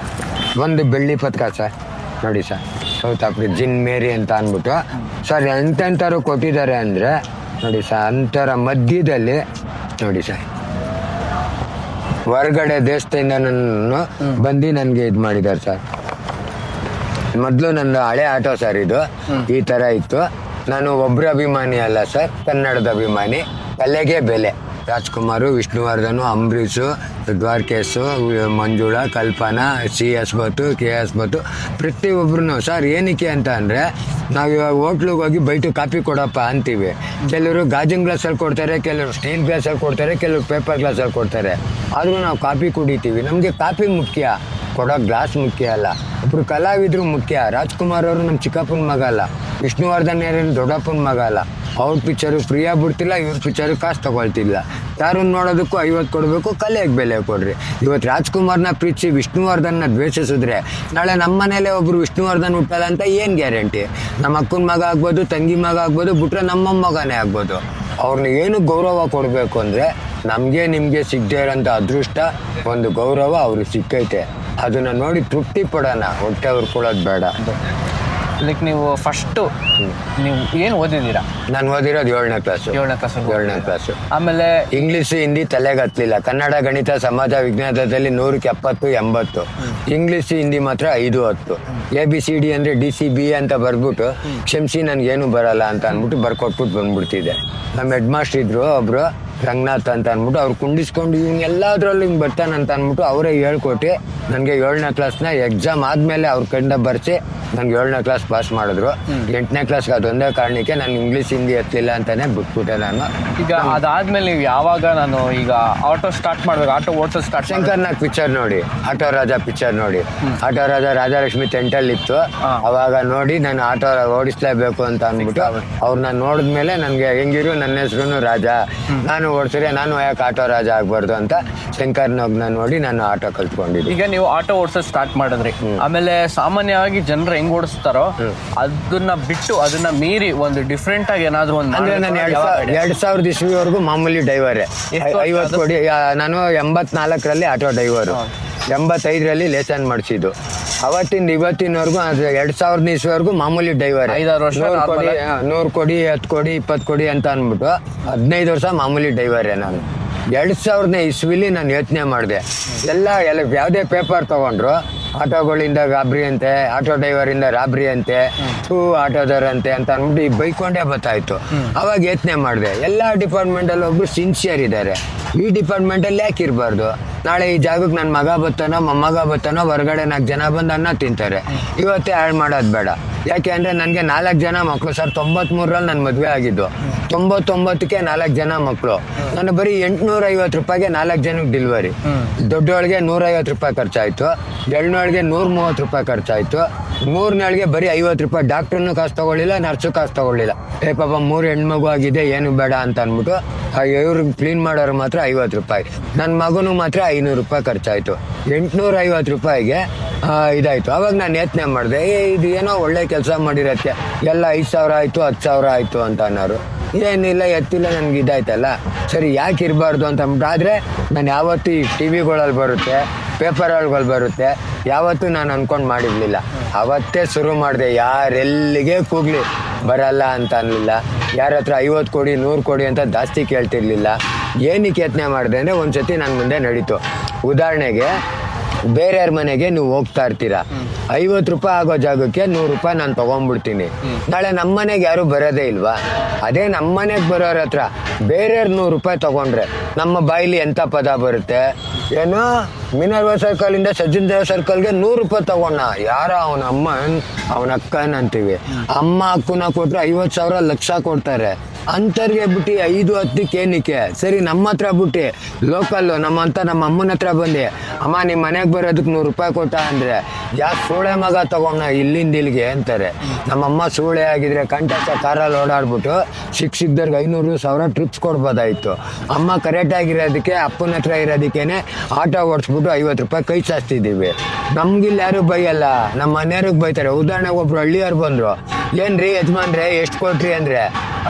1 ಬೆಳ್ಳಿ ಪದಕ ಸರ್. ನೋಡಿ ಸರ್, ಸೌತ್ ಆಫ್ರಿಕಾ ಜಿನ್ ಮೇರಿ ಅಂತ ಅಂದ್ಬಿಟ್ಟು ಸರ್ ಎಂತೆಂಥವ್ರು ಕೊಟ್ಟಿದ್ದಾರೆ ಅಂದರೆ ನೋಡಿ ಸರ್. ಅಂಥರ ಮಧ್ಯದಲ್ಲಿ ನೋಡಿ ಸರ್, ಹೊರಗಡೆ ದೇಶದಿಂದ ನನ್ನ ಬಂದು ನನಗೆ ಇದು ಮಾಡಿದ್ದಾರೆ ಸರ್. ಮೊದಲು ನನ್ನ ಹಳೆ ಆಟೋ ಸರ್, ಇದು ಈ ಥರ ಇತ್ತು. ನಾನು ಒಬ್ಬರ ಅಭಿಮಾನಿ ಅಲ್ಲ ಸರ್, ಕನ್ನಡದ ಅಭಿಮಾನಿ. ಕಲೆಗೆ ಬೆಲೆ. ರಾಜ್ಕುಮಾರು, ವಿಷ್ಣುವರ್ಧನು, ಅಂಬರೀಷು, ದ್ವಾರಕೇಶು, ಮಂಜುಳಾ, ಕಲ್ಪನಾ, CS ಭಟ್, KS ಭಟ್, ಪ್ರತಿಯೊಬ್ಬರು ಸರ್. ಏನಕ್ಕೆ ಅಂತ ಅಂದರೆ, ನಾವು ಇವಾಗ ಹೋಟ್ಲಿಗೆ ಹೋಗಿ ಬೈಟು ಕಾಫಿ ಕೊಡಪ್ಪ ಅಂತೀವಿ. ಕೆಲವರು ಗಾಜಿನ ಗ್ಲಾಸಲ್ಲಿ ಕೊಡ್ತಾರೆ, ಕೆಲವರು ಸ್ಟೀಲ್ ಗ್ಲಾಸಲ್ಲಿ ಕೊಡ್ತಾರೆ, ಕೆಲವರು ಪೇಪರ್ ಗ್ಲಾಸಲ್ಲಿ ಕೊಡ್ತಾರೆ. ಆದರೂ ನಾವು ಕಾಫಿ ಕುಡಿತೀವಿ. ನಮಗೆ ಕಾಫಿ ಮುಖ್ಯ, ಕೊಡೋ ಗ್ಲಾಸ್ ಮುಖ್ಯ ಅಲ್ಲ. ಒಬ್ಬರು ಕಲಾವಿದರು ಮುಖ್ಯ. ರಾಜ್ಕುಮಾರ್ ಅವರು ನಮ್ಮ ಚಿಕ್ಕಪ್ಪನ ಮಗ ಅಲ್ಲ, ವಿಷ್ಣುವರ್ಧನ್ ಏನೇನು ದೊಡ್ಡಪ್ಪನ ಮಗ ಅಲ್ಲ. ಅವ್ರ ಪಿಕ್ಚರು ಫ್ರೀ ಆಗ್ಬಿಡ್ತಿಲ್ಲ, ಇವ್ರ ಪಿಕ್ಚರು ಕಾಸು ತೊಗೊಳ್ತಿಲ್ಲ. ಯಾರನ್ನು ನೋಡೋದಕ್ಕೂ 50 ಕೊಡಬೇಕು, ಕಲೆಗೆ ಬೆಲೆ ಕೊಡ್ರಿ. ಇವತ್ತು ರಾಜ್ಕುಮಾರ್ನ ಪ್ರೀತಿಸಿ ವಿಷ್ಣುವರ್ಧನ್ನ ದ್ವೇಷಿಸಿದ್ರೆ ನಾಳೆ ನಮ್ಮ ಮನೇಲೆ ಒಬ್ಬರು ವಿಷ್ಣುವರ್ಧನ್ ಹುಟ್ಟಲ್ಲ ಅಂತ ಏನು ಗ್ಯಾರಂಟಿ? ನಮ್ಮ ಅಕ್ಕನ ಮಗ ಆಗ್ಬೋದು, ತಂಗಿ ಮಗ ಆಗ್ಬೋದು, ಬಿಟ್ರೆ ನಮ್ಮ ಮಗನೇ ಆಗ್ಬೋದು. ಅವ್ರನ್ನ ಏನು ಗೌರವ ಕೊಡಬೇಕು ಅಂದರೆ, ನಮಗೆ ನಿಮಗೆ ಸಿಗದೇ ಇರೋಂಥ ಅದೃಷ್ಟ, ಒಂದು ಗೌರವ ಅವ್ರಿಗೆ ಸಿಕ್ಕೈತೆ. ಅದನ್ನು ನೋಡಿ ತೃಪ್ತಿ ಪಡೋಣ, ಹೊಟ್ಟೆ ಹುರ್ಕೊಳ್ಳೋದು ಬೇಡ. ಲೈಕ್ ನೀವು ಫಸ್ಟು ನೀವು ಏನು ಓದಿದ್ದೀರಾ? ನಾನು ಓದಿರೋದು 7ನೇ ಕ್ಲಾಸು. 7ನೇ ಕ್ಲಾಸು. ಆಮೇಲೆ ಇಂಗ್ಲೀಷು ಹಿಂದಿ ತಲೆಗೆ ಹತ್ತಲಿಲ್ಲ. ಕನ್ನಡ, ಗಣಿತ, ಸಮಾಜ ವಿಜ್ಞಾನದಲ್ಲಿ 100ಕ್ಕೆ 70, 80. ಇಂಗ್ಲೀಷು ಹಿಂದಿ ಮಾತ್ರ 5, 10. ABCD ಅಂದರೆ DCB ಅಂತ ಬರ್ಬಿಟ್ಟು ಕ್ಷಮಿಸಿ ನನಗೇನು ಬರಲ್ಲ ಅಂತ ಅಂದ್ಬಿಟ್ಟು ಬರ್ಕೊಟ್ಬಿಟ್ಟು ಬಂದ್ಬಿಡ್ತಿದ್ದೆ. ನಮ್ಮ ಹೆಡ್ ಮಾಸ್ಟರ್ ಇದ್ರು ಒಬ್ಬರು, ರಂಗನಾಥ್ ಅಂತ ಅಂದ್ಬಿಟ್ಟು, ಅವ್ರು ಕುಂಡಿಸ್ಕೊಂಡು ಇವ್ನು ಎಲ್ಲದರಲ್ಲೂ ಹಿಂಗೆ ಬರ್ತಾನಂತ ಅಂದ್ಬಿಟ್ಟು ಅವರೇ ಹೇಳ್ಕೊಟ್ಟು ನನಗೆ 7ನೇ ಕ್ಲಾಸ್ನ ಎಕ್ಸಾಮ್ ಆದಮೇಲೆ ಅವ್ರ ಕಡೆಯಿಂದ ಬರ್ಸಿ ನನಗೆ 7ನೇ ಕ್ಲಾಸ್ ಪಾಸ್ ಮಾಡಿದ್ರು. 8ನೇ ಕ್ಲಾಸ್ಗೆ ಅದೊಂದೇ ಕಾರಣಕ್ಕೆ ನಾನು ಇಂಗ್ಲೀಷ್ ಹಿಂದಿ ಎತ್ತಲಿಲ್ಲ ಅಂತಲೇ ಬಿಟ್ಬಿಟ್ಟೆ ನಾನು. ಈಗ ಅದಾದ್ಮೇಲೆ ನೀವು ಯಾವಾಗ ನಾನು ಈಗ ಆಟೋ ಸ್ಟಾರ್ಟ್ ಮಾಡ್ಬೇಕು, ಆಟೋ ಓಡಿಸೋ ಸ್ಟಾರ್ಟ್ ಶಂಕರ್ನಾಗ್ ಪಿಕ್ಚರ್ ನೋಡಿ, ಆಟೋ ರಾಜ ಪಿಕ್ಚರ್ ನೋಡಿ. ಆಟೋ ರಾಜ ರಾಜಲಕ್ಷ್ಮಿ ಟೆಂಟಲ್ಲಿ ಇತ್ತು. ಅವಾಗ ನೋಡಿ ನಾನು ಆಟೋ ಓಡಿಸ್ಲೇಬೇಕು ಅಂತ ಅಂದ್ಬಿಟ್ಟು ಅವ್ರನ್ನ ನೋಡಿದ್ಮೇಲೆ ನನಗೆ ಹೆಂಗಿರು ನನ್ನ ಹೆಸರು ರಾಜ, ನಾನು ಓಡಿಸಿದ್ರೆ ನಾನು ಯಾಕೆ ಆಟೋ ರಾಜ ಆಗ್ಬಾರ್ದು ಅಂತ ಶಂಕರ್ನಾಗ್ನ ನೋಡಿ ನಾನು ಆಟೋ ಕಲ್ತ್ಕೊಂಡಿದ್ದೆ. ಈಗ ನೀವು ಆಟೋ ಓಡಿಸೋದು ಸ್ಟಾರ್ಟ್ ಮಾಡಿದ್ರಿ, ಆಮೇಲೆ ಸಾಮಾನ್ಯವಾಗಿ ಜನರು ಹೆಂಗ್ ಓಡಿಸ್ತಾರೋ ಅದನ್ನ ಬಿಟ್ಟು ಅದನ್ನ ಮೀರಿ ಒಂದು ಡಿಫ್ರೆಂಟ್ ಆಗಿ ಏನಾದ್ರು ಒಂದು ಅಂದ್ರೆ ನಾನು 2000 ಇಸ್ವಿವರೆಗೂ ಮಾಮೂಲಿ ಡ್ರೈವರೇ. 50 ಕೋಟಿ ನಾನು 84ರಲ್ಲಿ ಆಟೋ ಡ್ರೈವರು, 85ರಲ್ಲಿ ಲೇಸನ್ ಮಾಡಿಸಿದ್ದು. ಅವತ್ತಿಂದ ಇವತ್ತಿನವರೆಗೂ 2000 ಇಸ್ವಿವರೆಗೂ ಮಾಮೂಲಿ ಡ್ರೈವರ್. 5-6 ವರ್ಷ 100 ಕೋಟಿ 10 ಕೋಟಿ 20 ಕೋಟಿ ಅಂತ ಅಂದ್ಬಿಟ್ಟು 15 ವರ್ಷ ಮಾಮೂಲಿ ಡ್ರೈವರೇ ನಾನು. 2000ನೇ ಇಸ್ವಿಲಿ ನಾನು ಯೋಚನೆ ಮಾಡಿದೆ, ಎಲ್ಲ ಯಾವುದೇ ಪೇಪರ್ ತಗೊಂಡ್ರು ಆಟೋಗಳಿಂದ ರಾಬ್ರಿ ಅಂತೆ, ಆಟೋ ಡ್ರೈವರಿಂದ ರಾಬ್ರಿ ಅಂತೆ, ಆಟೋದವರಂತೆ ಅಂತ ಅಂದ್ಬಿಟ್ಟು ಈ ಬೈಕೊಂಡೇ ಬರ್ತಾಯಿತ್ತು. ಅವಾಗ ಯೋಚನೆ ಮಾಡಿದೆ, ಎಲ್ಲ ಡಿಪಾರ್ಟ್ಮೆಂಟಲ್ಲಿ ಒಬ್ರು ಸಿನ್ಸಿಯರ್ ಇದ್ದಾರೆ, ಈ ಡಿಪಾರ್ಟ್ಮೆಂಟಲ್ಲಿ ಯಾಕೆ ಇರಬಾರ್ದು? ನಾಳೆ ಈ ಜಾಗಕ್ಕೆ ನನ್ನ ಮಗ ಬತ್ತಾನೋ ಮೊಮ್ಮಗ ಬತ್ತಾನೋ ಹೊರಗಡೆ 4 ಜನ ಬಂದು ಅನ್ನ ತಿಂತಾರೆ, ಇವತ್ತೇ ಹಾಳು ಮಾಡೋದು ಬೇಡ. ಯಾಕೆ ಅಂದರೆ ನನಗೆ 4 ಜನ ಮಕ್ಕಳು ಸರ್. 93ರಲ್ಲಿ ನನ್ನ ಮದುವೆ ಆಗಿದ್ದು, 99ಕ್ಕೆ 4 ಜನ ಮಕ್ಕಳು. ನಾನು ಬರೀ 850 ರೂಪಾಯಿಗೆ 4 ಜನಕ್ಕೆ ಡೆಲಿವರಿ. ದೊಡ್ಡವಳಿಗೆ 150 ರೂಪಾಯಿ ಖರ್ಚಾಯಿತು, ಎಳ್ನೊಳಗೆ 130 ರೂಪಾಯಿ ಖರ್ಚಾಯಿತು, 3ನೇಳಿಗೆ ಬರೀ 50 ರೂಪಾಯಿ. ಡಾಕ್ಟ್ರನ್ನೂ ಕಾಸು ತೊಗೊಳ್ಳಿಲ್ಲ, ನರ್ಸು ಕಾಸು ತೊಗೊಳ್ಳಿಲ್ಲ. ಪಾಪ 3 ಹೆಣ್ಮಗು ಆಗಿದೆ, ಏನು ಬೇಡ ಅಂತ ಅಂದ್ಬಿಟ್ಟು ಇವ್ರಿಗೆ ಕ್ಲೀನ್ ಮಾಡೋರು ಮಾತ್ರ 50 ರೂಪಾಯಿ. ನನ್ನ ಮಗನಿಗೆ ಮಾತ್ರ 500 ರೂಪಾಯಿ ಖರ್ಚಾಯಿತು. 850 ರೂಪಾಯಿಗೆ ಇದಾಯಿತು. ಅವಾಗ ನಾನು ಯೋಚನೆ ಮಾಡಿದೆ, ಇದು ಏನೋ ಒಳ್ಳೆ ಕೆಲಸ ಮಾಡಿರೋಕ್ಕೆ ಎಲ್ಲ 5000 ಆಯಿತು 10,000 ಆಯಿತು ಅಂತ ಅನ್ನೋರು. ಏನಿಲ್ಲ ಎತ್ತಿಲ್ಲ, ನನಗೆ ಇದಾಯ್ತಲ್ಲ, ಸರಿ ಯಾಕೆ ಇರಬಾರ್ದು ಅಂತ ಅಂದ್ಬಿಟ್ಟು. ಆದರೆ ನಾನು ಯಾವತ್ತೂ ಈ TV ಗಳಲ್ಲಿ ಬರುತ್ತೆ, ಪೇಪರ್ಗಳಲ್ಲಿ ಬರುತ್ತೆ, ಯಾವತ್ತೂ ನಾನು ಅಂದ್ಕೊಂಡು ಮಾಡಿರಲಿಲ್ಲ. ಅವತ್ತೇ ಶುರು ಮಾಡಿದೆ, ಯಾರೆಲ್ಲಿಗೆ ಕೂಗಲಿ ಬರಲ್ಲ ಅಂತ ಅನ್ನಲಿಲ್ಲ. ಯಾರ ಹತ್ರ 50 ಕೋಟಿ 100 ಕೋಟಿ ಅಂತ ಜಾಸ್ತಿ ಕೇಳ್ತಿರ್ಲಿಲ್ಲ. ಏನಕ್ಕೆ ಯತ್ನೆ ಮಾಡಿದೆ ಅಂದರೆ ಒಂದು ಸತಿ ನನ್ನ ಮುಂದೆ ನಡೀತು. ಉದಾಹರಣೆಗೆ ಬೇರೆಯವ್ರ ಮನೆಗೆ ನೀವು ಹೋಗ್ತಾ ಇರ್ತೀರಾ, 50 ರೂಪಾಯಿ ಆಗೋ ಜಾಗಕ್ಕೆ 100 ರೂಪಾಯಿ ನಾನು ತೊಗೊಂಡ್ಬಿಡ್ತೀನಿ. ನಾಳೆ ನಮ್ಮ ಮನೆಗೆ ಯಾರು ಬರೋದೇ ಇಲ್ವಾ? ಅದೇ ನಮ್ಮ ಮನೆಗೆ ಬರೋರ ಹತ್ರ ಬೇರೆಯವ್ರು 100 ರೂಪಾಯಿ ತೊಗೊಂಡ್ರೆ ನಮ್ಮ ಬಾಯಿಲಿ ಎಂಥ ಪದ ಬರುತ್ತೆ? ಏನೋ ಮಿನರ್ವಾ ಸರ್ಕಲಿಂದ ಸಜ್ಜನ್ ದೇವ ಸರ್ಕಲ್ಗೆ 100 ರೂಪಾಯಿ ತೊಗೊಂಡ, ಯಾರೋ ಅವನ ಅಮ್ಮ ಅವನ ಅಕ್ಕನ ಅಂತೀವಿ. ಅಮ್ಮ ಅಕ್ಕನ ಕೊಟ್ಟರೆ 50,000 ಲಕ್ಷ ಕೊಡ್ತಾರೆ. ಅಂತರ್ಗೆ ಬಿಟ್ಟು 5-10 ಏನಕ್ಕೆ? ಸರಿ ನಮ್ಮ ಹತ್ರ ಬಿಟ್ಟು ಲೋಕಲ್ಲು ನಮ್ಮ ಅಮ್ಮನ ಹತ್ರ ಬಂದು, ಅಮ್ಮ ನಿಮ್ಮ ಮನೆಗೆ ಬರೋದಕ್ಕೆ 100 ರೂಪಾಯಿ ಕೊಟ್ಟ ಅಂದರೆ, ಯಾಕೆ ಸೂಳೆ ಮಗ ತೊಗೊಂಡ ಇಲ್ಲಿಂದ ಇಲ್ಲಿಗೆ ಅಂತಾರೆ. ನಮ್ಮಮ್ಮ ಸೂಳೆ ಆಗಿದ್ರೆ ಕಂಟಸ ಕಾರಲ್ಲಿ ಓಡಾಡ್ಬಿಟ್ಟು ಸಿಕ್ಕಿದ್ದವ್ರಿಗೆ 500,000 ಟ್ರಿಪ್ಸ್ ಕೊಡ್ಬೋದಾಯಿತು. ಅಮ್ಮ ಕರೆಕ್ಟಾಗಿರೋದಕ್ಕೆ ಅಪ್ಪನ ಹತ್ರ ಇರೋದಕ್ಕೇನೆ ಆಟೋ ಓಡಿಸ್ಬಿಟ್ಟು 50 ರೂಪಾಯಿ ಕೈ ಚಾಚ್ತಿದ್ದೀವಿ. ನಮ್ಗಿಲ್ಲಿ ಯಾರು ಬೈಯಲ್ಲ, ನಮ್ಮ ಮನೆಯವ್ರಿಗೆ ಬೈತಾರೆ. ಉದಾಹರಣೆಗೆ ಒಬ್ರು ಹಳ್ಳಿಯವ್ರು ಬಂದರು, ಏನ್ರಿ ಯಜಮಾನ್ರೆ ಎಷ್ಟು ಕೊಟ್ರಿ ಅಂದರೆ,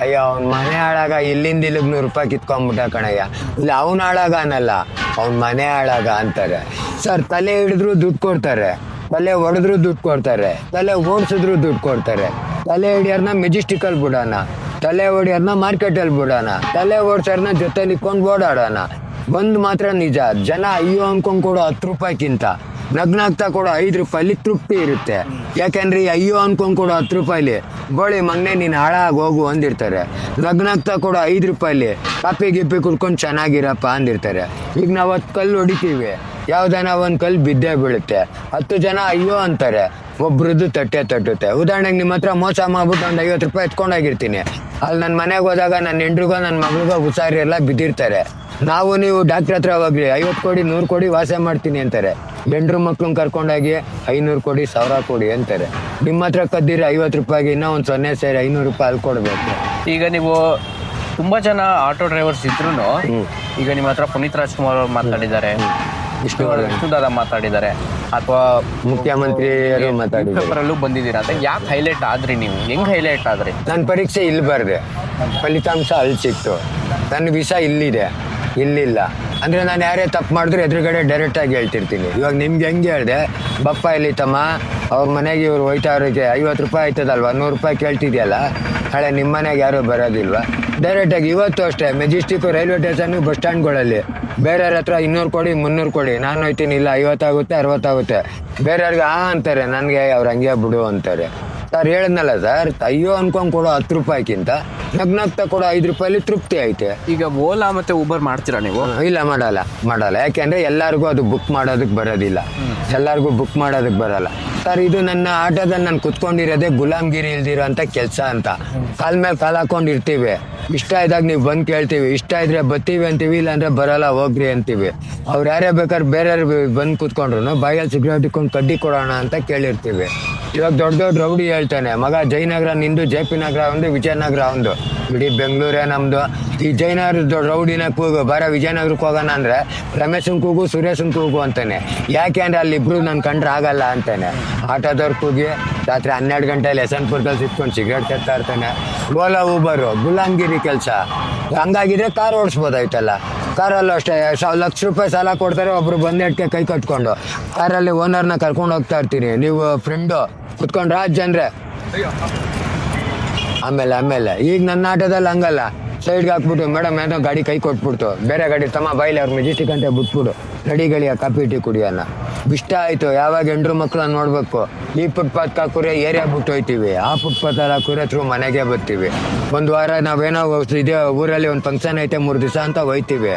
ಅಯ್ಯ ಅವ್ನ ಮನೆ ಹಾಳಾಗ ಇಲ್ಲಿಂದ ಇಲ್ಲಿಗೆ 100 ರೂಪಾಯಿ ಕಿತ್ಕೊಂಡ್ಬಿಟ್ಟ ಕಣಯ್ಯ. ಇಲ್ಲ ಅವ್ನ ಹಾಳಾಗ ಅನ್ನಲ್ಲ, ಅವ್ನ ಮನೆ ಹಾಳಾಗ ಅಂತಾರೆ. ಸರ್ ತಲೆ ಹಿಡಿದ್ರು ದುಡ್ಡು ಕೊಡ್ತಾರೆ, ತಲೆ ಹೊಡೆದ್ರು ದುಡ್ಡು ಕೊಡ್ತಾರೆ, ತಲೆ ಓಡಿಸಿದ್ರು ದುಡ್ಡು ಕೊಡ್ತಾರೆ. ತಲೆ ಹಿಡಿಯೋರ್ನ ಮೆಜೆಸ್ಟಿಕಲ್ಲಿ ಬಿಡೋಣ, ತಲೆ ಹೊಡಿಯೋರ್ನ ಮಾರ್ಕೆಟಲ್ಲಿ ಬಿಡೋಣ, ತಲೆ ಓಡಿಸೋರ್ನ ಜೊತೆಲಿ ಇಟ್ಕೊಂಡು ಓಡಾಡೋಣ. ಒಂದು ಮಾತ್ರ ನಿಜ, ಜನ ಅಯ್ಯೋ ಅನ್ಕೊಂಡು ಕೊಡೋ 10 ರೂಪಾಯಿಗಿಂತ ನಗ್ನಾಗ್ತಾ ಕೊಡೋ 5 ರೂಪಾಯಿಲಿ ತೃಪ್ತಿ ಇರುತ್ತೆ. ಯಾಕೆಂದ್ರೆ ಅಯ್ಯೋ ಅನ್ಕೊಂಡು ಕೊಡೋ 10 ರೂಪಾಯಿಲಿ ಬೋಳಿ ಮಗನೆ ನೀನು ಹಾಳಾಗಿ ಹೋಗು ಅಂದಿರ್ತಾರೆ. ನಗ್ನಾಗ್ತಾ ಕೊಡೋ 5 ರೂಪಾಯಿಲಿ ಕಾಪಿ ಗಿಪ್ಪಿ ಕುಡ್ಕೊಂಡು ಚೆನ್ನಾಗಿರಪ್ಪ ಅಂದಿರ್ತಾರೆ. ಈಗ ನಾವು 10 ಕಲ್ಲು ಹೊಡಿತೀವಿ, ಯಾವ್ದಾನ ಒಂದು ಕಲ್ಲು ಬಿದ್ದೇ ಬೀಳುತ್ತೆ, 10 ಜನ ಅಯ್ಯೋ ಅಂತಾರೆ, ಒಬ್ರದ್ದು ತಟ್ಟುತ್ತೆ. ಉದಾಹರಣೆಗೆ ನಿಮ್ಮ ಹತ್ರ ಮೋಸ ಮಾಡ್ಬಿಟ್ಟು ಒಂದು 50 ರೂಪಾಯಿ ಎತ್ಕೊಂಡೋಗಿರ್ತೀನಿ, ಅಲ್ಲಿ ನನ್ನ ಮನೆಗೆ ಹೋದಾಗ ನನ್ನ ಹೆಂಡ್ರಿಗೋ ನನ್ನ ಮಗಳಿಗೋ ಹುಷಾರಿರಲ್ಲ ಬಿದ್ದಿರ್ತಾರೆ. ನಾವು ನೀವು ಡಾಕ್ಟ್ರ್ ಹತ್ರ ಹೋಗ್ರಿ, 50 ಕೋಟಿ 100 ಕೋಟಿ ವಾಸ ಮಾಡ್ತೀನಿ ಅಂತಾರೆ. ಹೆಂಡ್ರು ಮಕ್ಳನ್ನ ಕರ್ಕೊಂಡೋಗಿ 500 ಕೋಟಿ 1000 ಕೋಟಿ ಅಂತಾರೆ. ನಿಮ್ಮ ಹತ್ರ ಕದ್ದಿರ 50 ರೂಪಾಯಿಗೆ ಇನ್ನೂ ಒಂದು 0 ಸೇರಿ 500 ರೂಪಾಯಿ ಅಲ್ಲಿ ಕೊಡಬೇಕು. ಈಗ ನೀವು ತುಂಬಾ ಜನ ಆಟೋ ಡ್ರೈವರ್ಸ್ ಇದ್ರು, ಈಗ ನಿಮ್ಮ ಹತ್ರ ಪುನೀತ್ ರಾಜ್ಕುಮಾರ್ ಅವ್ರು ಮಾತಾಡಿದ್ದಾರೆ, ವಿಷ್ಣುದಾದ ಮಾತಾಡಿದ್ದಾರೆ, ಅಥವಾ ಮುಖ್ಯಮಂತ್ರಿಯರು ಮಾತಾಡಿದ್ರು, ಬಂದಿದ್ದೀರಾ ಅಂತ ಯಾಕೆ ಹೈಲೈಟ್ ಆದ್ರಿ? ನೀವು ಹೆಂಗ್ ಹೈಲೈಟ್ ಆದ್ರಿ? ನನ್ನ ಪರೀಕ್ಷೆ ಇಲ್ಲಿ ಬರ್ದೆ, ಫಲಿತಾಂಶ ಅಲ್ಲಿ ಸಿಕ್ತು, ನನ್ನ ವಿಷ ಇಲ್ಲಿದೆ, ಇಲ್ಲಿಲ್ಲ. ಅಂದರೆ ನಾನು ಯಾರೇ ತಪ್ಪು ಮಾಡಿದ್ರು ಎದುರುಗಡೆ ಡೈರೆಕ್ಟಾಗಿ ಹೇಳ್ತಿರ್ತೀನಿ. ಇವಾಗ ನಿಮ್ಗೆ ಹೆಂಗೆ ಹೇಳಿದೆ, ಬಪ್ಪ ಇಲ್ಲಿ ತಮ್ಮ ಅವ್ರ ಮನೆಗೆ ಇವ್ರು ಹೋಯ್ತಾವ್ರಿಗೆ 50 ರೂಪಾಯಿ ಆಯ್ತದಲ್ವ, 100 ರೂಪಾಯಿ ಕೇಳ್ತಿದ್ಯಲ್ಲ, ನಾಳೆ ನಿಮ್ಮ ಮನೆಗೆ ಯಾರೂ ಬರೋದಿಲ್ವ? ಡೈರೆಕ್ಟಾಗಿ ಇವತ್ತು ಅಷ್ಟೇ ಮೆಜೆಸ್ಟಿಕ್ಕು ರೈಲ್ವೆ ಸ್ಟೇಷನ್ನು ಬಸ್ ಸ್ಟ್ಯಾಂಡ್ಗಳಲ್ಲಿ ಬೇರೆಯವ್ರ ಹತ್ರ 200 ಕೋಟಿ 300 ಕೋಟಿ ನಾನು ಹೋಯ್ತೀನಿ, ಇಲ್ಲ 50 ಆಗುತ್ತೆ 60 ಆಗುತ್ತೆ, ಬೇರೆಯವ್ರಿಗೆ ಅಂತಾರೆ, ನನಗೆ ಅವ್ರು ಹಂಗೆ ಬಿಡು ಅಂತಾರೆ. ಸರ್ ಹೇಳಿದ್ನಲ್ಲ ಸರ್, ಅಯ್ಯೋ ಅನ್ಕೊಂಡು ಕೊಡೋ 10 ರೂಪಾಯಿಗಿಂತ ನಗ್ನಾಗ್ತಾ ಕೊಡೋ 5 ರೂಪಾಯಿಲಿ ತೃಪ್ತಿ ಐತೆ. ಈಗ ಓಲಾ ಮತ್ತೆ ಊಬರ್ ಮಾಡ್ತೀರಾ ನೀವು? ಇಲ್ಲ ಮಾಡಲ್ಲ. ಯಾಕೆಂದ್ರೆ ಎಲ್ಲರಿಗೂ ಅದು ಬುಕ್ ಮಾಡೋದಕ್ಕೆ ಬರೋದಿಲ್ಲ, ಎಲ್ಲರಿಗೂ ಬುಕ್ ಮಾಡೋದಕ್ಕೆ ಬರಲ್ಲ ಸರ್. ಇದು ನನ್ನ ಆಟೋದಲ್ಲಿ ನಾನು ಕುತ್ಕೊಂಡಿರೋದೇ ಗುಲಾಮ್ಗಿರಿ ಇಲ್ದಿರೋ ಅಂತ ಕೆಲಸ ಅಂತ. ಕಾಲ ಮೇಲೆ ಕಾಲು ಹಾಕೊಂಡಿರ್ತೀವಿ, ಇಷ್ಟ ಇದ್ದಾಗ ನೀವು ಬಂದು ಕೇಳ್ತೀವಿ, ಇಷ್ಟ ಇದ್ರೆ ಬರ್ತೀವಿ ಅಂತೀವಿ, ಇಲ್ಲಾಂದ್ರೆ ಬರಲ್ಲ ಹೋಗ್ರಿ ಅಂತೀವಿ. ಅವ್ರು ಯಾರೇ ಬೇಕಾದ್ರೆ ಬೇರೆಯವ್ರು ಬಂದು ಕೂತ್ಕೊಂಡ್ರು ಬಾಯಲ್ಲಿ ಸಿಗರೇಟ್ ಇಟ್ಕೊಂಡು ಕಡ್ಡಿ ಕೊಡೋಣ ಅಂತ ಕೇಳಿರ್ತೀವಿ. ಇವಾಗ ದೊಡ್ಡ ರೌಡಿ ಹೇಳ್ತಾನೆ, ಮಗ ಜಯನಗರ ನಿಂದು, JP ನಗರ ಒಂದು, ವಿಜಯನಗರ ಒಂದು, ಇಡೀ ಬೆಂಗಳೂರೇ ನಮ್ಮದು. ಈ ಜಯನಗರ ದೊಡ್ಡ ರೌಡಿನ ಕೂಗು, ಬರ ವಿಜಯನಗರಕ್ಕೆ ಹೋಗೋಣ ಅಂದರೆ ರಮೇಶನ್ ಕೂಗು ಸುರೇಶನ್ ಕೂಗು ಅಂತಾನೆ. ಯಾಕೆ ಅಂದರೆ ಅಲ್ಲಿಬ್ರು ನನ್ನ ಕಂಡ್ರೆ ಆಗಲ್ಲ ಅಂತಾನೆ. ಆಟೋದವ್ರು ಕೂಗಿ ರಾತ್ರಿ 12 ಗಂಟೆಯಲ್ಲಿ ಯಶವಂತಪುರದಲ್ಲಿ ಸಿಕ್ಕೊಂಡು ಸಿಗರೇಟ್ ತೆಗ್ತಾ ಇರ್ತಾನೆ. ಓಲಾ ಊಬರು ಗುಲಾಮ್ಗಿರಿ ಕೆಲಸ. ಹಂಗಾಗಿದ್ರೆ ಕಾರ್ ಓಡಿಸ್ಬೋದಾಯ್ತಲ್ಲ. ಕಾರಲ್ಲೂ ಅಷ್ಟೇ ಲಕ್ಷ ರೂಪಾಯಿ ಸಾಲ ಕೊಡ್ತಾರೆ, ಒಬ್ರು ಬಂದೇಟ್ಗೆ ಕೈ ಕಟ್ಕೊಂಡು ಕಾರಲ್ಲಿ ಓನರ್ನ ಕರ್ಕೊಂಡು ಹೋಗ್ತಾ ಇರ್ತೀನಿ. ನೀವು ಫ್ರೆಂಡು ಕುತ್ಕೊಂಡು ಜನರೇ. ಆಮೇಲೆ ಈಗ ನನ್ನ ಆಟೋದಲ್ಲಿ ಹಂಗಲ್ಲ, ಸೈಡ್ಗೆ ಹಾಕ್ಬಿಟ್ಟು ಮೇಡಮ್ ಏನೋ ಗಾಡಿ ಕೈ ಕೊಟ್ಬಿಡ್ತು, ಬೇರೆ ಗಾಡಿ ತಮ್ಮ ಬಾಯಿಲಿ ಅವ್ರ ಮೆಜೆಸ್ಟಿಕ್ ಅಂತ ಬಿಟ್ಬಿಡು, ರೆಡಿಗಳಿಯ ಕಾಫಿ ಟೀ ಕುಡಿಯೋಣ. ಇಷ್ಟ ಆಯಿತು. ಯಾವಾಗ ಹೆಂಡ್ರು ಮಕ್ಕಳನ್ನ ನೋಡ್ಬೇಕು. ಈ ಫುಟ್ಪಾತ್ ಹಾಕುರೆ ಏರಿಯಾ ಬಿಟ್ಟು ಹೋಯ್ತೀವಿ, ಆ ಫುಟ್ಪಾತಲ್ಲಿ ಹಾಕುರೆ ಥ್ರೂ ಮನೆಗೆ ಬರ್ತೀವಿ. ಒಂದು ವಾರ ನಾವೇನೋ ಇದೇ ಊರಲ್ಲಿ ಒಂದು ಫಂಕ್ಷನ್ ಐತೆ 3 ದಿವಸ ಅಂತ ಹೋಯ್ತೀವಿ.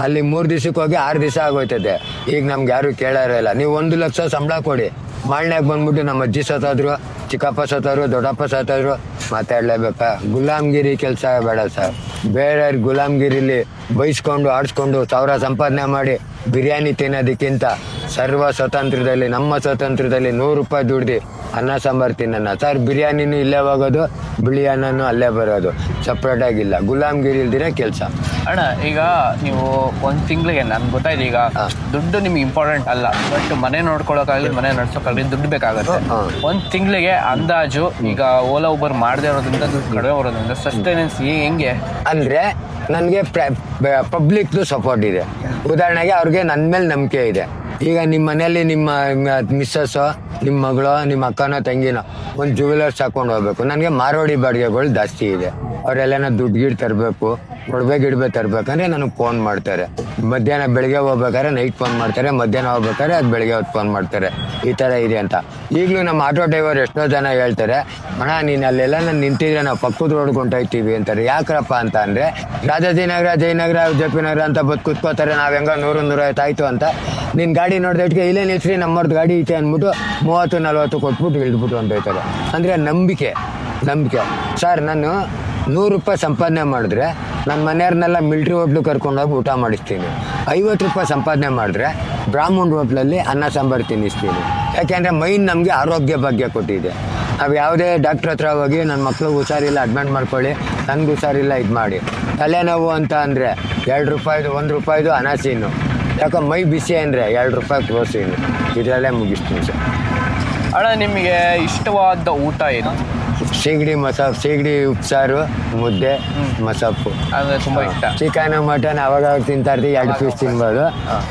ಅಲ್ಲಿ 3 ದಿವಸಕ್ಕೆ ಹೋಗಿ 6 ದಿವಸ ಆಗೋಯ್ತದೆ. ಈಗ ನಮ್ಗೆ ಯಾರು ಕೇಳೋರಿಲ್ಲ. ನೀವು 1 ಲಕ್ಷ ಸಂಬಳ ಕೊಡಿ, ಮಾಳ್ನ್ಯಾಗ ಬಂದ್ಬಿಟ್ಟು ನಮ್ಮ ಅಜ್ಜಿ ಸತ್ತೋದ್ರು, ಚಿಕ್ಕಪ್ಪ ಸತ್ತೋದ್ರು, ದೊಡ್ಡಪ್ಪ ಸತ್ತೋದ್ರು, ಮಾತಾಡ್ಲೇಬೇಕಾ? ಗುಲಾಮ್ಗಿರಿ ಕೆಲಸ ಬೇಡ ಸರ್. ಬೇರೆ ಗುಲಾಮ್ಗಿರಿಲಿ ಬೈಸ್ಕೊಂಡು ಆಡಿಸ್ಕೊಂಡು 1000 ಸಂಪಾದನೆ ಮಾಡಿ ಬಿರಿಯಾನಿ ತಿನ್ನೋದಕ್ಕಿಂತ ಸರ್ವ ಸ್ವತಂತ್ರದಲ್ಲಿ, ನಮ್ಮ ಸ್ವತಂತ್ರದಲ್ಲಿ 100 ರೂಪಾಯಿ ದುಡ್ದು ಅನ್ನ ಸಾಂಬಾರು ತಿನ್ನೋಣ ಸರ್. ಬಿರಿಯಾನಿನೂ ಇಲ್ಲೇ ಹೋಗೋದು, ಬಿಳಿ ಅನ್ನನೂ ಅಲ್ಲೇ ಬರೋದು, ಸಪ್ರೇಟಾಗಿಲ್ಲ. ಗುಲಾಮ್ಗಿರಿ ಇಲ್ದಿರೋ ಕೆಲಸ. ಅಣ್ಣ ಈಗ ನೀವು ಒಂದು ತಿಂಗಳಿಗೆ ನನ್ಗೆ ಗೊತ್ತಾಯ್ತು, ಈಗ ದುಡ್ಡು ನಿಮ್ಗೆ ಇಂಪಾರ್ಟೆಂಟ್ ಅಲ್ಲ, ಬಟ್ ಮನೆ ನೋಡ್ಕೊಳಕ್ಕಾಗಲಿ ಮನೆ ನಡ್ಸೋಕ್ಕಾಗಲಿ ದುಡ್ಡು ಬೇಕಾಗುತ್ತೆ. ಒಂದು ತಿಂಗಳಿಗೆ ಅಂದಾಜು ಈಗ ಓಲಾ ಉಬರ್ ಮಾಡದೇ ಇರೋದ್ರಿಂದ ದುಡ್ಡು ಕಡಿಮೆ ಬರೋದ್ರಿಂದ ಸಸ್ಟೈನೆನ್ಸ್ ಹೆಂಗೆ ಅಂದರೆ ನನಗೆ ಪಬ್ಲಿಕ್ದು ಸಪೋರ್ಟ್ ಇದೆ. ಉದಾಹರಣೆಗೆ ಅವ್ರಿಗೆ ನನ್ನ ಮೇಲೆ ನಂಬಿಕೆ ಇದೆ. ಈಗ ನಿಮ್ಮ ಮನೆಯಲ್ಲಿ ನಿಮ್ಮ ಮಿಸ್ಸಸ್ಸೋ, ನಿಮ್ಮ ಮಗಳೋ, ನಿಮ್ಮ ಅಕ್ಕನೋ ತಂಗಿನೋ ಒಂದು ಜ್ಯುವೆಲರ್ಸ್ ಹಾಕೊಂಡು ಹೋಗ್ಬೇಕು. ನನಗೆ ಮಾರೋಡಿ ಬಾಡಿಗೆಗಳು ಜಾಸ್ತಿ ಇದೆ. ಅವರೆಲ್ಲ ದುಡ್ಡು ಗಿಡ್ ತರಬೇಕು, ಗಿಡ್ಬೆ ತರಬೇಕಂದ್ರೆ ನನಗೆ ಫೋನ್ ಮಾಡ್ತಾರೆ. ಮಧ್ಯಾಹ್ನ ಬೆಳಗ್ಗೆ ಹೋಗ್ಬೇಕಾದ್ರೆ ನೈಟ್ ಫೋನ್ ಮಾಡ್ತಾರೆ, ಮಧ್ಯಾಹ್ನ ಹೋಗ್ಬೇಕಾದ್ರೆ ಅದು ಬೆಳಗ್ಗೆ ಹೊತ್ತು ಫೋನ್ ಮಾಡ್ತಾರೆ, ಈ ಥರ ಇದೆ ಅಂತ. ಈಗಲೂ ನಮ್ಮ ಆಟೋ ಡ್ರೈವರ್ ಎಷ್ಟೋ ಜನ ಹೇಳ್ತಾರೆ, ಅಣ್ಣ ನೀನು ಅಲ್ಲೆಲ್ಲ ನಾನು ನಿಂತಿದ್ರೆ ನಾವು ಪಕ್ಕದ ರೋಡ್ ಕೊಂಡೋಗ್ತೀವಿ ಅಂತಾರೆ. ಯಾಕ್ರಪ್ಪ ಅಂತ ಅಂದರೆ ರಾಜಾಜಿನಗರ, ಜಯನಗರ, JP ನಗರ ಅಂತ ಬದು ಕೂತ್ಕೋತಾರೆ. ನಾವು ಹೆಂಗೋ 100-150 ಆಯಿತು ಅಂತ ನಿನ್ನ ಗಾಡಿ ನೋಡಿದಟ್ಟಿಗೆ ಇಲ್ಲೇ ನಿಲ್ಸ್ರಿ, ನಮ್ಮವ್ರದ್ದು ಗಾಡಿ ಐತೆ ಅಂದ್ಬಿಟ್ಟು 30-40 ಕೊಟ್ಬಿಟ್ಟು ಇಳಿದ್ಬಿಟ್ಟು ಅಂತೈತಾರೆ. ಅಂದರೆ ನಂಬಿಕೆ ಸರ್. ನಾನು 100 ರೂಪಾಯಿ ಸಂಪಾದನೆ ಮಾಡಿದ್ರೆ ನನ್ನ ಮನೆಯವ್ರನ್ನೆಲ್ಲ ಮಿಲ್ಟ್ರಿ ಹೋಟ್ಲು ಕರ್ಕೊಂಡೋಗಿ ಊಟ ಮಾಡಿಸ್ತೀನಿ. 50 ರೂಪಾಯಿ ಸಂಪಾದನೆ ಮಾಡಿದ್ರೆ ಬ್ರಾಹ್ಮಣ ಹೋಟ್ಲಲ್ಲಿ ಅನ್ನ ಸಾಂಬಾರು ತಿನ್ನಿಸ್ತೀನಿ. ಯಾಕೆಂದರೆ ಮೈನ್ ನಮಗೆ ಆರೋಗ್ಯ ಭಾಗ್ಯ ಕೊಟ್ಟಿದೆ. ನಾವು ಯಾವುದೇ ಡಾಕ್ಟ್ರ್ ಹತ್ರ ಹೋಗಿ ನನ್ನ ಮಕ್ಳಿಗೆ ಹುಷಾರಿಲ್ಲ ಅಡ್ಮಿಟ್ ಮಾಡ್ಕೊಳ್ಳಿ, ನನಗೆ ಹುಷಾರಿಲ್ಲ ಇದು ಮಾಡಿ, ತಲೆನೋವು ಅಂತ ಅಂದರೆ 2 ರೂಪಾಯಿದು 1 ರೂಪಾಯಿದು ಅನಾಸೀನು, ಯಾಕೋ ಮೈ ಬಿಸಿ ಅಂದರೆ 2 ರೂಪಾಯಿ ಕ್ರೋಸೀನು, ಇದರಲ್ಲೇ ಮುಗಿಸ್ತೀನಿ ಸರ್. ಅಣ್ಣ ನಿಮಗೆ ಇಷ್ಟವಾದ ಊಟ ಏನು? ಸೀಗಡಿ ಸೀಗಡಿ ಉಪ್ಸಾರು, ಮುದ್ದೆ, ಮಸಪ್ಪು ಅಂದರೆ ತುಂಬ ಇಷ್ಟ. ಚಿಕನ್ ಮಟನ್ ಅವಾಗ ತಿಂತಾ ಇರ್ತೀವಿ, 2 ಪೀಸ್ ತಿನ್ಬೋದು,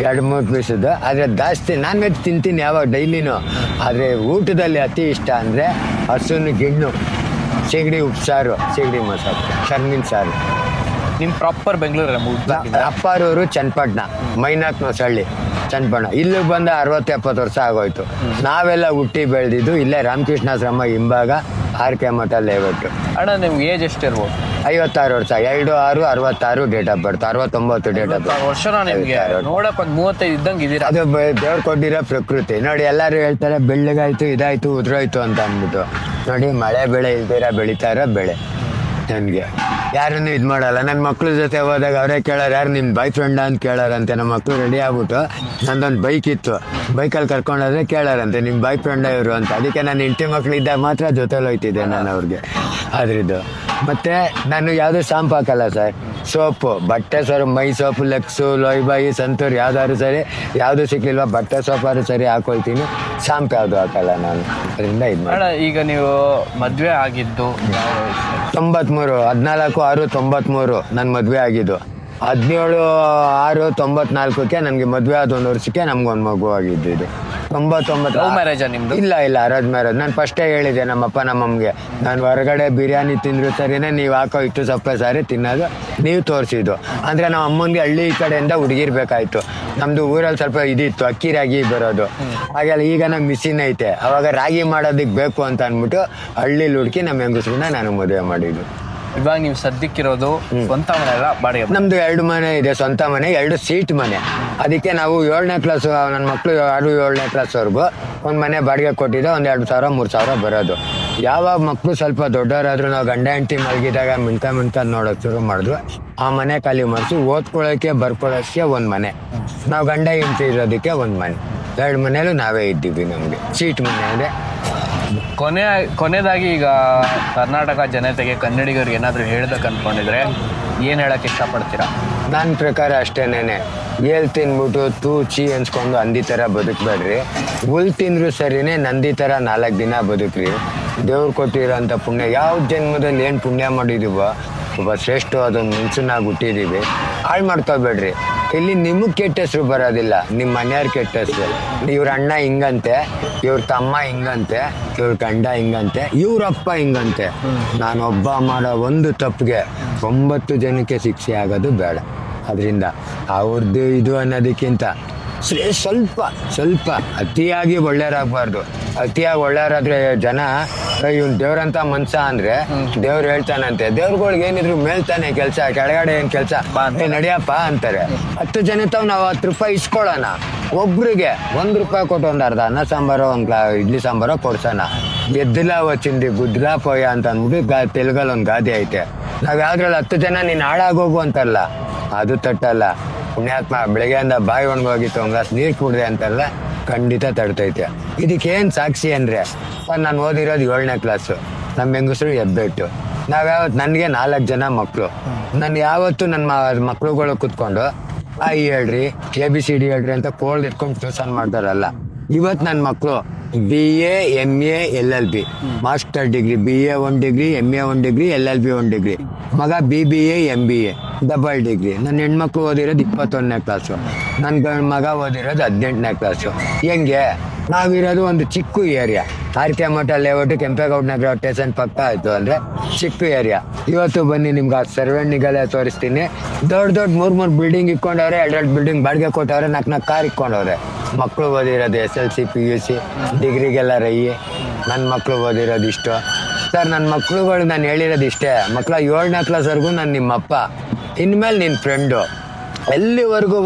2-3 ಪೀಸದ್ದು. ಆದರೆ ಜಾಸ್ತಿ ನಾನ್ ವೆಜ್ ತಿಂತೀನಿ ಯಾವಾಗ ಡೈಲಿನೂ. ಆದರೆ ಊಟದಲ್ಲಿ ಅತಿ ಇಷ್ಟ ಅಂದರೆ ಹಸುನ ಗಿಣ್ಣು, ಸೀಗಡಿ ಉಪ್ಸಾರು, ಸೀಗಡಿ ಮಸಪ್ಪು, ಶರ್ಮಿನ್ ಸಾರು. ನಿಮ್ಮ ಪ್ರಾಪರ್ ಬೆಂಗಳೂರಲ್ಲಿ ಅಪ್ಪಾರೂರು ಚನ್ನಪಟ್ಟಣ, ಮೈನಾಕ್ ನೊಸಳ್ಳಿ ಚನ್ನಪಟ್ಟಣ. ಇಲ್ಲಿ ಬಂದ 60-70 ವರ್ಷ ಆಗೋಯ್ತು. ನಾವೆಲ್ಲ ಹುಟ್ಟಿ ಬೆಳೆದಿದ್ದು ಇಲ್ಲೇ ರಾಮಕೃಷ್ಣಾಶ್ರಮ ಹಿಂಭಾಗ, RK ಮಠ ಲೇಔಟ್. ಅಣ್ಣ ನಿಮ್ಗೆ ಏಜ್ ಎಷ್ಟಿರ್ಬೋದು? 56 ವರ್ಷ. 2/6/66 date of birth, 69 date of birth. ವರ್ಷ ನಿಮಗೆ ನೋಡಕ್ಕೆ ಒಂದು 35 ಇದ್ದಂಗೆ ಇದ್ದೀರಾ. ಅದು ದೇವ್ರು ಕೊಟ್ಟಿರೋ ಪ್ರಕೃತಿ ನೋಡಿ. ಎಲ್ಲರೂ ಹೇಳ್ತಾರೆ ಬೆಳ್ಳಗಾಯ್ತು, ಇದಾಯ್ತು, ಉದುರೋಯ್ತು ಅಂತ ಅಂದ್ಬಿಟ್ಟು. ನೋಡಿ ಮಳೆ ಬೆಳೆ ಇಲ್ದಿರ ಬೆಳೀತಾ ಇರೋ ಬೆಳೆ. ನನಗೆ ಯಾರನ್ನು ಇದು ಮಾಡಲ್ಲ. ನನ್ನ ಮಕ್ಳ ಜೊತೆ ಹೋದಾಗ ಅವರೇ ಕೇಳೋರು, ಯಾರು ನಿಮ್ಮ ಬಾಯ್ ಫ್ರೆಂಡ ಅಂತ ಕೇಳೋರಂತೆ. ನಮ್ಮ ಮಕ್ಕಳು ರೆಡಿ ಆಗ್ಬಿಟ್ಟು, ನಂದೊಂದು ಬೈಕ್ ಇತ್ತು, ಬೈಕಲ್ಲಿ ಕರ್ಕೊಂಡೋದ್ರೆ ಕೇಳೋರಂತೆ ನಿಮ್ಮ ಬಾಯ್ ಫ್ರೆಂಡ ಇವರು ಅಂತ. ಅದಕ್ಕೆ ನಾನು ಹೆಂಡತಿ ಮಕ್ಳಿದ್ದಾಗ ಮಾತ್ರ ಜೊತೆಲಿ ಹೋಯ್ತಿದ್ದೆ ನಾನು ಅವ್ರಿಗೆ. ಅದ್ರದ್ದು ಮತ್ತು ನಾನು ಯಾವುದೂ ಶಾಂಪು ಹಾಕಲ್ಲ ಸರ್. ಸೋಪು, ಬಟ್ಟೆ ಸರ್, ಮೈ ಸೋಪು, ಲೆಕ್ಸು, ಲೋಯ್ಬಾಯಿ, ಸಂತೂರ್ ಯಾವ್ದಾದ್ರು ಸರಿ, ಯಾವುದು ಸಿಕ್ಲಿಲ್ವ ಬಟ್ಟೆ ಸೋಪಾದ್ರು ಸರಿ ಹಾಕೊಳ್ತೀನಿ. ಶಾಂಪು ಯಾವುದು ಹಾಕಲ್ಲ ನಾನು. ಅದರಿಂದ ಇದು ಮಾಡಿ. ಈಗ ನೀವು ಮದುವೆ ಆಗಿದ್ದು 93, 14/6/93 ನನ್ನ ಮದುವೆ ಆಗಿದ್ದು. 17/6/94 ನನಗೆ ಮದುವೆ ಆದ 1 ವರ್ಷಕ್ಕೆ ನಮ್ಗೊಂದು ಮಗು ಆಗಿದ್ದು. ಇದು 99. ಲವ್ ಮ್ಯಾರೇಜಾ ನಿಮ್ಮದು? ಇಲ್ಲ ಅರೇಂಜ್ ಮ್ಯಾರೇಜ್. ನಾನು ಫಸ್ಟೇ ಹೇಳಿದೆ ನಮ್ಮಪ್ಪ ನಮ್ಮಮ್ಮಗೆ, ನಾನು ಹೊರಗಡೆ ಬಿರಿಯಾನಿ ತಿಂದ್ರು ಸರಿನೇ, ನೀವು ಹಾಕೋ ಇಟ್ಟು ಸಪ್ಪೆ ಸಾರಿ ತಿನ್ನೋದು ನೀವು ತೋರಿಸಿದ್ದು. ಅಂದರೆ ನಮ್ಮ ಅಮ್ಮನಿಗೆ ಹಳ್ಳಿ ಕಡೆಯಿಂದ ಹುಡುಗಿರ್ಬೇಕಾಯ್ತು. ನಮ್ಮದು ಊರಲ್ಲಿ ಸ್ವಲ್ಪ ಇದಿತ್ತು, ಅಕ್ಕಿ ರಾಗಿ ಬರೋದು. ಹಾಗೆಲ್ಲ ಈಗ ನಮ್ಮ ಮಿಷಿನ್ ಐತೆ, ಅವಾಗ ರಾಗಿ ಮಾಡೋದಕ್ಕೆ ಬೇಕು ಅಂತ ಅಂದ್ಬಿಟ್ಟು ಹಳ್ಳಿಲಿ ಹುಡುಕಿ ನಮ್ಮ ಹೆಂಗಸ್ರನ್ನ ನಾನು ಮದುವೆ ಮಾಡಿದ್ದು. ಇವಾಗ ನೀವು ಸದ್ಯಕ್ಕಿರೋದು ಸ್ವಂತ ಮನೆ ಅಲ್ಲ ಬಾಡಿಗೆ? ನಮ್ದು 2 ಮನೆ ಇದೆ, ಸ್ವಂತ ಮನೆ, 2 ಸೀಟ್ ಮನೆ. ಅದಕ್ಕೆ ನಾವು 7ನೇ ಕ್ಲಾಸ್, ನನ್ನ ಮಕ್ಕಳು 7ನೇ ಕ್ಲಾಸ್ವರೆಗೂ ಒಂದು ಮನೆ ಬಾಡಿಗೆ ಕೊಟ್ಟಿದ್ದೆ. ಒಂದು 2,000-3,000 ಬರೋದು. ಯಾವಾಗ ಮಕ್ಕಳು ಸ್ವಲ್ಪ ದೊಡ್ಡವರಾದ್ರು, ನಾವು ಗಂಡ ಹೆಂಡತಿ ಮಲಗಿದಾಗ ಮಿಂತ ನೋಡೋಕೆ ಶುರು ಮಾಡಿದ್ರು, ಆ ಮನೆ ಖಾಲಿ ಮಾಡಿಸಿ ಓದ್ಕೊಳ್ಳೋಕ್ಕೆ ಬರ್ಕೊಳ್ಳೋಕ್ಕೆ ಒಂದು ಮನೆ, ನಾವು ಗಂಡ ಹೆಂಡತಿ ಇರೋದಕ್ಕೆ ಒಂದು ಮನೆ. 2 ಮನೇಲೂ ನಾವೇ ಇದ್ದೀವಿ. ನಮಗೆ ಸೀಟ್ ಮನೆ ಅಂದರೆ. ಕೊನೆಯದಾಗಿ ಈಗ ಕರ್ನಾಟಕ ಜನತೆಗೆ, ಕನ್ನಡಿಗರಿಗೆ ಏನಾದರೂ ಹೇಳ್ಬೇಕು ಅಂದ್ಕೊಂಡಿದ್ರೆ ಏನು ಹೇಳಕ್ಕೆ ಇಷ್ಟಪಡ್ತೀರಾ? ನನ್ನ ಪ್ರಕಾರ ಅಷ್ಟೇನೇನೆ. ಏಲ್ ತಿನ್ಬಿಟ್ಟು ತೂಚಿ ಅನ್ಸ್ಕೊಂಡು ಹಂದಿ ಥರ ಬದುಕಬೇಡ್ರಿ. ಹುಲ್ ತಿಂದ್ರು ಸರಿನೇ, ನಂದಿ ಥರ 4 ದಿನ ಬದುಕ್ರಿ. ದೇವ್ರು ಕೊಟ್ಟಿರೋಂಥ ಪುಣ್ಯ, ಯಾವ ಜನ್ಮದಲ್ಲಿ ಏನು ಪುಣ್ಯ ಮಾಡಿದೀವೋ, ಒಬ್ಬ ಶ್ರೇಷ್ಠವಾದ ಮನುಷ್ಯನಾಗಿ ಹುಟ್ಟಿದೀವಿ, ಹಾಳು ಮಾಡ್ಕೋಬೇಡ್ರಿ. ಇಲ್ಲಿ ನಿಮಗೆ ಕೆಟ್ಟ ಹೆಸರು ಬರೋದಿಲ್ಲ, ನಿಮ್ಮ ಮನೆಯವ್ರ ಕೆಟ್ಟ ಹೆಸರು. ಇವ್ರ ಅಣ್ಣ ಹಿಂಗಂತೆ, ಇವ್ರ ತಮ್ಮ ಹಿಂಗಂತೆ, ಇವ್ರ ಗಂಡ ಹಿಂಗಂತೆ, ಇವ್ರಪ್ಪ ಹಿಂಗಂತೆ. ನಾನೊಬ್ಬ ಮಾಡೋ ಒಂದು ತಪ್ಪಿಗೆ 9 ಜನಕ್ಕೆ ಶಿಕ್ಷೆ ಆಗೋದು ಬೇಡ. ಅದರಿಂದ ಅವ್ರದ್ದು ಇದು ಅನ್ನೋದಕ್ಕಿಂತ ಸ್ವಲ್ಪ ಅತಿಯಾಗಿ ಒಳ್ಳೆಯರಾಗಬಾರ್ದು. ಅತಿಯಾಗಿ ಒಳ್ಳೆಯರಾದ್ರೆ ಜನ ಇವ್ನು ದೇವ್ರಂತ ಮನ್ಸ ಅಂದ್ರೆ ದೇವ್ರು ಹೇಳ್ತಾನಂತೆ. ದೇವ್ರುಗಳಿಗೆ ಏನಿದ್ರು ಮೇಲ್ತಾನೆ ಕೆಲಸ, ಕೆಳಗಡೆ ಏನ್ ಕೆಲಸ, ನಡಿಯಪ್ಪ ಅಂತಾರೆ. 10 ಜನ ತಾವ್ ನಾವು 10 ರೂಪಾಯಿ ಇಸ್ಕೊಳ್ಳೋಣ. ಒಬ್ರಿಗೆ 1 ರೂಪಾಯಿ ಕೊಟ್ಟು ಒಂದು ಅರ್ಧ ಅನ್ನ ಸಾಂಬಾರು, ಒಂದು ಇಡ್ಲಿ ಸಾಂಬಾರು ಕೊಡ್ಸೋಣ. ಎದ್ದಿಲ್ಲ ಚಿಂದಿ ಗುದ್ದಿಲ್ಲ ಪೋಯ ಅಂತ ಅಂದ್ಬಿಟ್ಟು ತೆಲುಗಲ್ಲಿ ಒಂದು ಗಾದೆ ಐತೆ. ನಾವ್ ಯಾವ್ದ್ರಲ್ಲಿ 10 ಜನ ನೀನ್ ಹಾಳಾಗೋಗು ಅಂತಾರಲ್ಲ, ಅದು ತಟ್ಟಲ್ಲ. ಪುಣ್ಯಾತ್ಮ ಬೆಳಗ್ಗೆಯಿಂದ ಬಾಯಿ ಒಣಗೋಗಿತ್ತು, ಒಂದು ಗ್ಲಾಸ್ ನೀರು ಕುಡ್ದೆ ಅಂತಾರಲ್ಲ, ಖಂಡಿತ ತಡ್ತೈತೆ. ಇದಕ್ಕೇನು ಸಾಕ್ಷಿ ಅಂದರೆ, ನಾನು ಓದಿರೋದು 7ನೇ ಕ್ಲಾಸು, ನಮ್ಮ ಹೆಂಗಸರು ಹೆಬ್ಬೆಟ್ಟು. ನನಗೆ 4 ಜನ ಮಕ್ಕಳು. ನಾನು ಯಾವತ್ತು ನನ್ನ ಮಕ್ಳುಗಳು ಕೂತ್ಕೊಂಡು ಹೇಳ್ರಿ ABCD ಹೇಳ್ರಿ ಅಂತ ಕೋಲ್ಡ್ ಇಟ್ಕೊಂಡು ಟ್ಯೂಷನ್ ಮಾಡ್ತಾರಲ್ಲ. ಇವತ್ತು ನನ್ನ ಮಕ್ಕಳು BA MA LLB master degree, BA 1 degree, MA 1 degree, LLB 1 degree. ಮಗ BBA MBA ಡಬಲ್ ಡಿಗ್ರಿ. ನನ್ನ ಹೆಣ್ಮಕ್ಳು ಓದಿರೋದು 21ನೇ ಕ್ಲಾಸು, ನನ್ನ ಮಗ ಓದಿರೋದು 18ನೇ ಕ್ಲಾಸು. ಹೆಂಗೆ ನಾವಿರೋದು ಒಂದು ಚಿಕ್ಕ ಏರಿಯಾ, ಆರ್ಕೆ ಮಠ ಲೇಔಟು, ಕೆಂಪೇಗೌಡ ನಗರ ಸ್ಟೇಷನ್ ಪಕ್ಕ ಆಯಿತು ಅಂದರೆ ಚಿಕ್ಕ ಏರಿಯಾ. ಇವತ್ತು ಬನ್ನಿ ನಿಮ್ಗೆ ಆ ಸರ್ವೆಂಟಿಗೆಲ್ಲ ತೋರಿಸ್ತೀನಿ. ದೊಡ್ಡ 3 ಬಿಲ್ಡಿಂಗ್ ಇಕ್ಕೊಂಡವ್ರೆ, 2 ಬಿಲ್ಡಿಂಗ್ ಬಾಡಿಗೆ ಕೊಟ್ಟವ್ರೆ, 4 ಕಾರ್ ಇಕ್ಕೊಂಡವ್ರೆ. ಮಕ್ಕಳು ಓದಿರೋದು SLC PUC ಡಿಗ್ರಿಗೆಲ್ಲ ರಯ್ಯಿ. ನನ್ನ ಮಕ್ಕಳು ಓದಿರೋದು ಇಷ್ಟು. ಸರ್, ನನ್ನ ಮಕ್ಳುಗಳು ನಾನು ಹೇಳಿರೋದು ಇಷ್ಟೇ. ಮಕ್ಕಳ 7ನೇ ಕ್ಲಾಸ್ವರೆಗೂ ನಾನು ನಿಮ್ಮಪ್ಪ, ಇನ್ಮೇಲೆ ನಿನ್ನ ಫ್ರೆಂಡು. ಎಲ್ಲಿವರೆಗೂ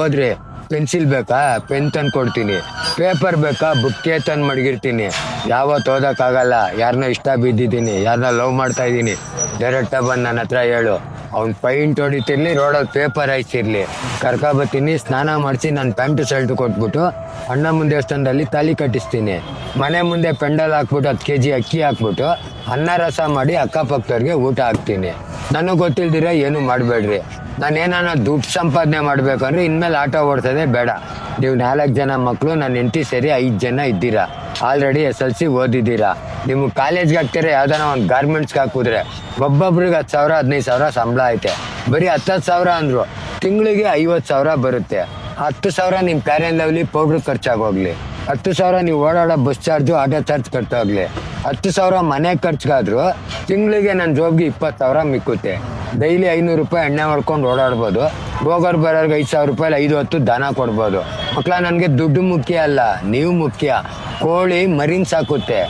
ಓದ್ರಿ. ಪೆನ್ಸಿಲ್ ಬೇಕಾ, ಪೆನ್ ತಂದು ಕೊಡ್ತೀನಿ. ಪೇಪರ್ ಬೇಕಾ, ಬುಕ್ಕೆ ತಂದು ಮಡಗಿರ್ತೀನಿ. ಯಾವತ್ತು ಓದೋಕ್ಕಾಗಲ್ಲ. ಯಾರನ್ನ ಇಷ್ಟ ಬಿದ್ದಿದ್ದೀನಿ, ಯಾರನ್ನ ಲವ್ ಮಾಡ್ತಾ ಇದ್ದೀನಿ, ಡೈರೆಕ್ಟಾಗಿ ಬಂದು ನನ್ನ ಹತ್ರ ಹೇಳು. ಅವ್ನು ಪೈಂಟ್ ಹೊಡಿತಿರ್ಲಿ, ರೋಡಲ್ಲಿ ಪೇಪರ್ ಹಾಯ್ಸಿರ್ಲಿ, ಕರ್ಕೊಬತ್ತೀನಿ. ಸ್ನಾನ ಮಾಡಿಸಿ ನನ್ನ ಪ್ಯಾಂಟು ಶರ್ಟು ಕೊಟ್ಬಿಟ್ಟು ಅಣ್ಣಮ್ಮನ ದೇವಸ್ಥಾನದಲ್ಲಿ ತಾಲಿ ಕಟ್ಟಿಸ್ತೀನಿ. ಮನೆ ಮುಂದೆ ಪೆಂಡಲ್ ಹಾಕ್ಬಿಟ್ಟು 10 kg ಅಕ್ಕಿ ಹಾಕ್ಬಿಟ್ಟು ಅನ್ನ ರಸ ಮಾಡಿ ಅಕ್ಕಪಕ್ಕದವ್ರಿಗೆ ಊಟ ಹಾಕ್ತೀನಿ. ನನಗೆ ಗೊತ್ತಿಲ್ದಿರ ಏನು ಮಾಡಬೇಡ್ರಿ. ನಾನೇನಾನ ದುಡ್ಡು ಸಂಪಾದನೆ ಮಾಡ್ಬೇಕಂದ್ರೆ ಇನ್ಮೇಲೆ ಆಟೋ ಓಡ್ಸೋದೇ ಬೇಡ. ನೀವು 4 ಜನ ಮಕ್ಕಳು, ನನ್ನ ಹೆಂಡತಿ ಸೇರಿ 5 ಜನ ಇದ್ದೀರಾ. Already SLC ಓದಿದ್ದೀರಾ. ನಿಮ್ಗೆ ಕಾಲೇಜ್ಗೆ ಹಾಕ್ತೀರ, ಯಾವ್ದಾನ ಒಂದು ಗಾರ್ಮೆಂಟ್ಸ್ಗೆ ಹಾಕಿದ್ರೆ ಒಬ್ಬೊಬ್ರಿಗೆ 10,000 15,000 ಸಂಬಳ ಐತೆ. ಬರೀ 10,000 ಅಂದರು ತಿಂಗಳಿಗೆ 50,000 ಬರುತ್ತೆ. 10,000 ನಿಮ್ಮ ಪ್ಯಾರೆನ್ ಲವ್ಲಿ ಪೌಡ್ರ್ ಖರ್ಚಾಗೋಗ್ಲಿ, 10,000 ನೀವು ಓಡಾಡೋ ಬಸ್ ಚಾರ್ಜು, ಆಟೋ ಚಾರ್ಜ್ ಖರ್ಚಾಗಲಿ, 10,000 ಮನೆ ಖರ್ಚಿಗಾದ್ರು ತಿಂಗಳಿಗೆ ನನ್ನ ಜೋಬ್ಗೆ 20,000 ಮಿಕ್ಕುತ್ತೆ. ಡೈಲಿ 500 ರೂಪಾಯಿ ಎಣ್ಣೆ ಮಾಡ್ಕೊಂಡು ಓಡಾಡ್ಬೋದು. ಹೋಗೋರು ಬರೋರ್ಗೆ 5,000 ರೂಪಾಯಿ 5 ಹೊತ್ತು ದಾನ ಕೊಡ್ಬೋದು. ಮಕ್ಕಳ, ನನಗೆ ದುಡ್ಡು ಮುಖ್ಯ ಅಲ್ಲ, ನೀವು ಮುಖ್ಯ. ಕೋಳಿ ಮರಿನ್ ಸಾಕುತ್ತೆ,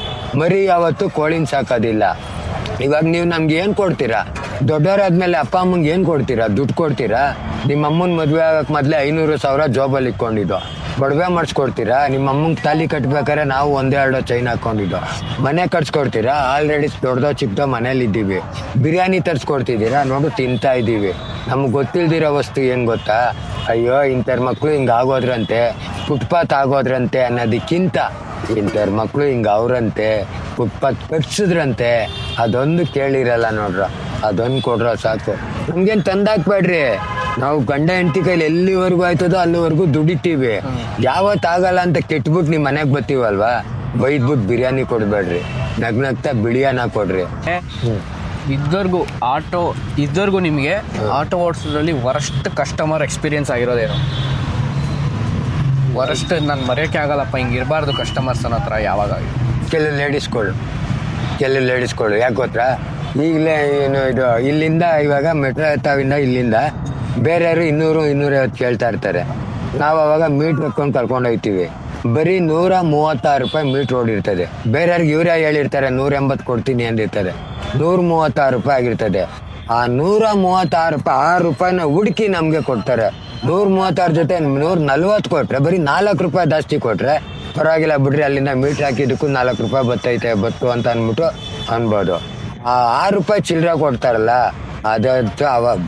ಮರಿ ಯಾವತ್ತು ಕೋಳಿನ ಸಾಕೋದಿಲ್ಲ. ಇವಾಗ ನೀವು ನಮ್ಗೆ ಏನು ಕೊಡ್ತೀರಾ? ದೊಡ್ಡವರಾದ್ಮೇಲೆ ಅಪ್ಪ ಅಮ್ಮಂಗೆ ಏನು ಕೊಡ್ತೀರಾ? ದುಡ್ಡು ಕೊಡ್ತೀರಾ? ನಿಮ್ಮ ಅಮ್ಮನ ಮದುವೆ ಆಗಕ್ಕೆ ಮೊದಲೇ 500,000 ಜಾಬಲ್ಲಿ ಇಟ್ಕೊಂಡಿದ್ದು. ಒಡವೆ ಮಾಡಿಸ್ಕೊಡ್ತೀರಾ? ನಿಮ್ಮ ಅಮ್ಮಂಗೆ ತಾಲಿ ಕಟ್ಬೇಕಾದ್ರೆ ನಾವು 1-2 ಚೈನ್ ಹಾಕ್ಕೊಂಡಿದ್ದು. ಮನೆ ಕಟ್ಸ್ಕೊಡ್ತೀರಾ? ಆಲ್ರೆಡಿ ದೊಡ್ಡದೋ ಚಿಕ್ಕದೋ ಮನೇಲಿ ಇದ್ದೀವಿ. ಬಿರಿಯಾನಿ ತರಿಸ್ಕೊಡ್ತಿದ್ದೀರಾ? ನೋಡು ತಿಂತಾ ಇದ್ದೀವಿ. ನಮ್ಗೆ ಗೊತ್ತಿಲ್ದಿರೋ ವಸ್ತು ಏನು ಗೊತ್ತಾ? ಅಯ್ಯೋ ಇಂಥವ್ರ ಮಕ್ಕಳು ಹಿಂಗೆ ಆಗೋದ್ರಂತೆ, ಫುಟ್ಪಾತ್ ಆಗೋದ್ರಂತೆ ಅನ್ನೋದಕ್ಕಿಂತ ಇಂಥವ್ರ ಮಕ್ಕಳು ಹಿಂಗೆ ಅವ್ರಂತೆ, ಫುಟ್ಪಾತ್ ಕಟ್ಸಿದ್ರಂತೆ, ಅದೊಂದು ಕೇಳಿರಲ್ಲ ನೋಡ್ರ, ಅದೊಂದು ಕೊಡ್ರ ಸಾಕು. ನಮ್ಗೇನು ತಂದಾಕ್ಬೇಡ್ರಿ. ನಾವು ಗಂಡ ಹೆಂಡತಿ ಕೈಲಿ ಎಲ್ಲಿವರೆಗೂ ಆಯ್ತದೋ ಅಲ್ಲಿವರೆಗೂ ದುಡಿತೀವಿ. ಯಾವತ್ತಾಗಲ್ಲ ಅಂತ ಕೆಟ್ಬಿಟ್ಟು ನಿಮ್ಮ ಮನೆಗೆ ಬರ್ತೀವಲ್ವಾ, ಬೈದ್ಬಿಟ್ಟು ಬಿರಿಯಾನಿ ಕೊಡ್ಬೇಡ್ರಿ, ನಗ್ನಗ್ತಾ ಬಿಳಿಯಾನ ಕೊಡ್ರಿ. ಇದ್ದವರೆಗೂ ನಿಮಗೆ ಆಟೋ ಓಡಿಸೋದ್ರಲ್ಲಿ ವರಸ್ಟ್ ಕಸ್ಟಮರ್ ಎಕ್ಸ್ಪೀರಿಯನ್ಸ್ ಆಗಿರೋದೇನು? ವರಸ್ಟ್ ನಾನು ಮರೆಯೋಕ್ಕೆ ಆಗಲ್ಲಪ್ಪ, ಹಿಂಗೆ ಇರಬಾರ್ದು ಕಸ್ಟಮರ್ಸ್ ಅನ್ನೋ ಹತ್ರ ಯಾವಾಗ? ಕೆಲವು ಲೇಡೀಸ್ಗಳು ಯಾಕೆ ಗೊತ್ತಾ, ಈಗಲೇ ಏನು ಇದು ಇಲ್ಲಿಂದ ಇವಾಗ ಮೆಟ್ರೋ ಎತ್ತಾವಿಂದ ಇಲ್ಲಿಂದ ಬೇರೆಯವರು 200-250 ಕೇಳ್ತಾ ಇರ್ತಾರೆ. ನಾವು ಅವಾಗ ಮೀಟ್ರ್ ಹಾಕ್ಕೊಂಡು ಕರ್ಕೊಂಡು ಹೋಗ್ತೀವಿ. ಬರೀ 136 ರೂಪಾಯಿ ಮೀಟ್ರ್ ಓಡಿರ್ತದೆ. ಬೇರೆಯವ್ರಿಗೆ ಇವರೇ ಹೇಳಿರ್ತಾರೆ 180 ಕೊಡ್ತೀನಿ ಅಂದಿರ್ತಾರೆ. 136 ರೂಪಾಯಿ ಆಗಿರ್ತದೆ. ಆ 136 ರೂಪಾಯಿ 6 ರೂಪಾಯಿನ ಹುಡುಕಿ ನಮಗೆ ಕೊಡ್ತಾರೆ. 136 ಜೊತೆ 140 ಕೊಟ್ರೆ ಬರೀ 4 ರೂಪಾಯಿ ಜಾಸ್ತಿ ಕೊಟ್ರೆ ಪರವಾಗಿಲ್ಲ ಬಿಡ್ರಿ, ಅಲ್ಲಿಂದ ಮೀಟ್ರ್ ಹಾಕಿದ್ದಕ್ಕೂ 4 ರೂಪಾಯಿ ಬತ್ತು ಅಂತ ಅಂದ್ಬಿಟ್ಟು ಅನ್ಬೋದು. ಆ 6 ರೂಪಾಯಿ ಚಿಲ್ಲರೆ ಕೊಡ್ತಾರಲ್ಲ, ಅದಂತೂ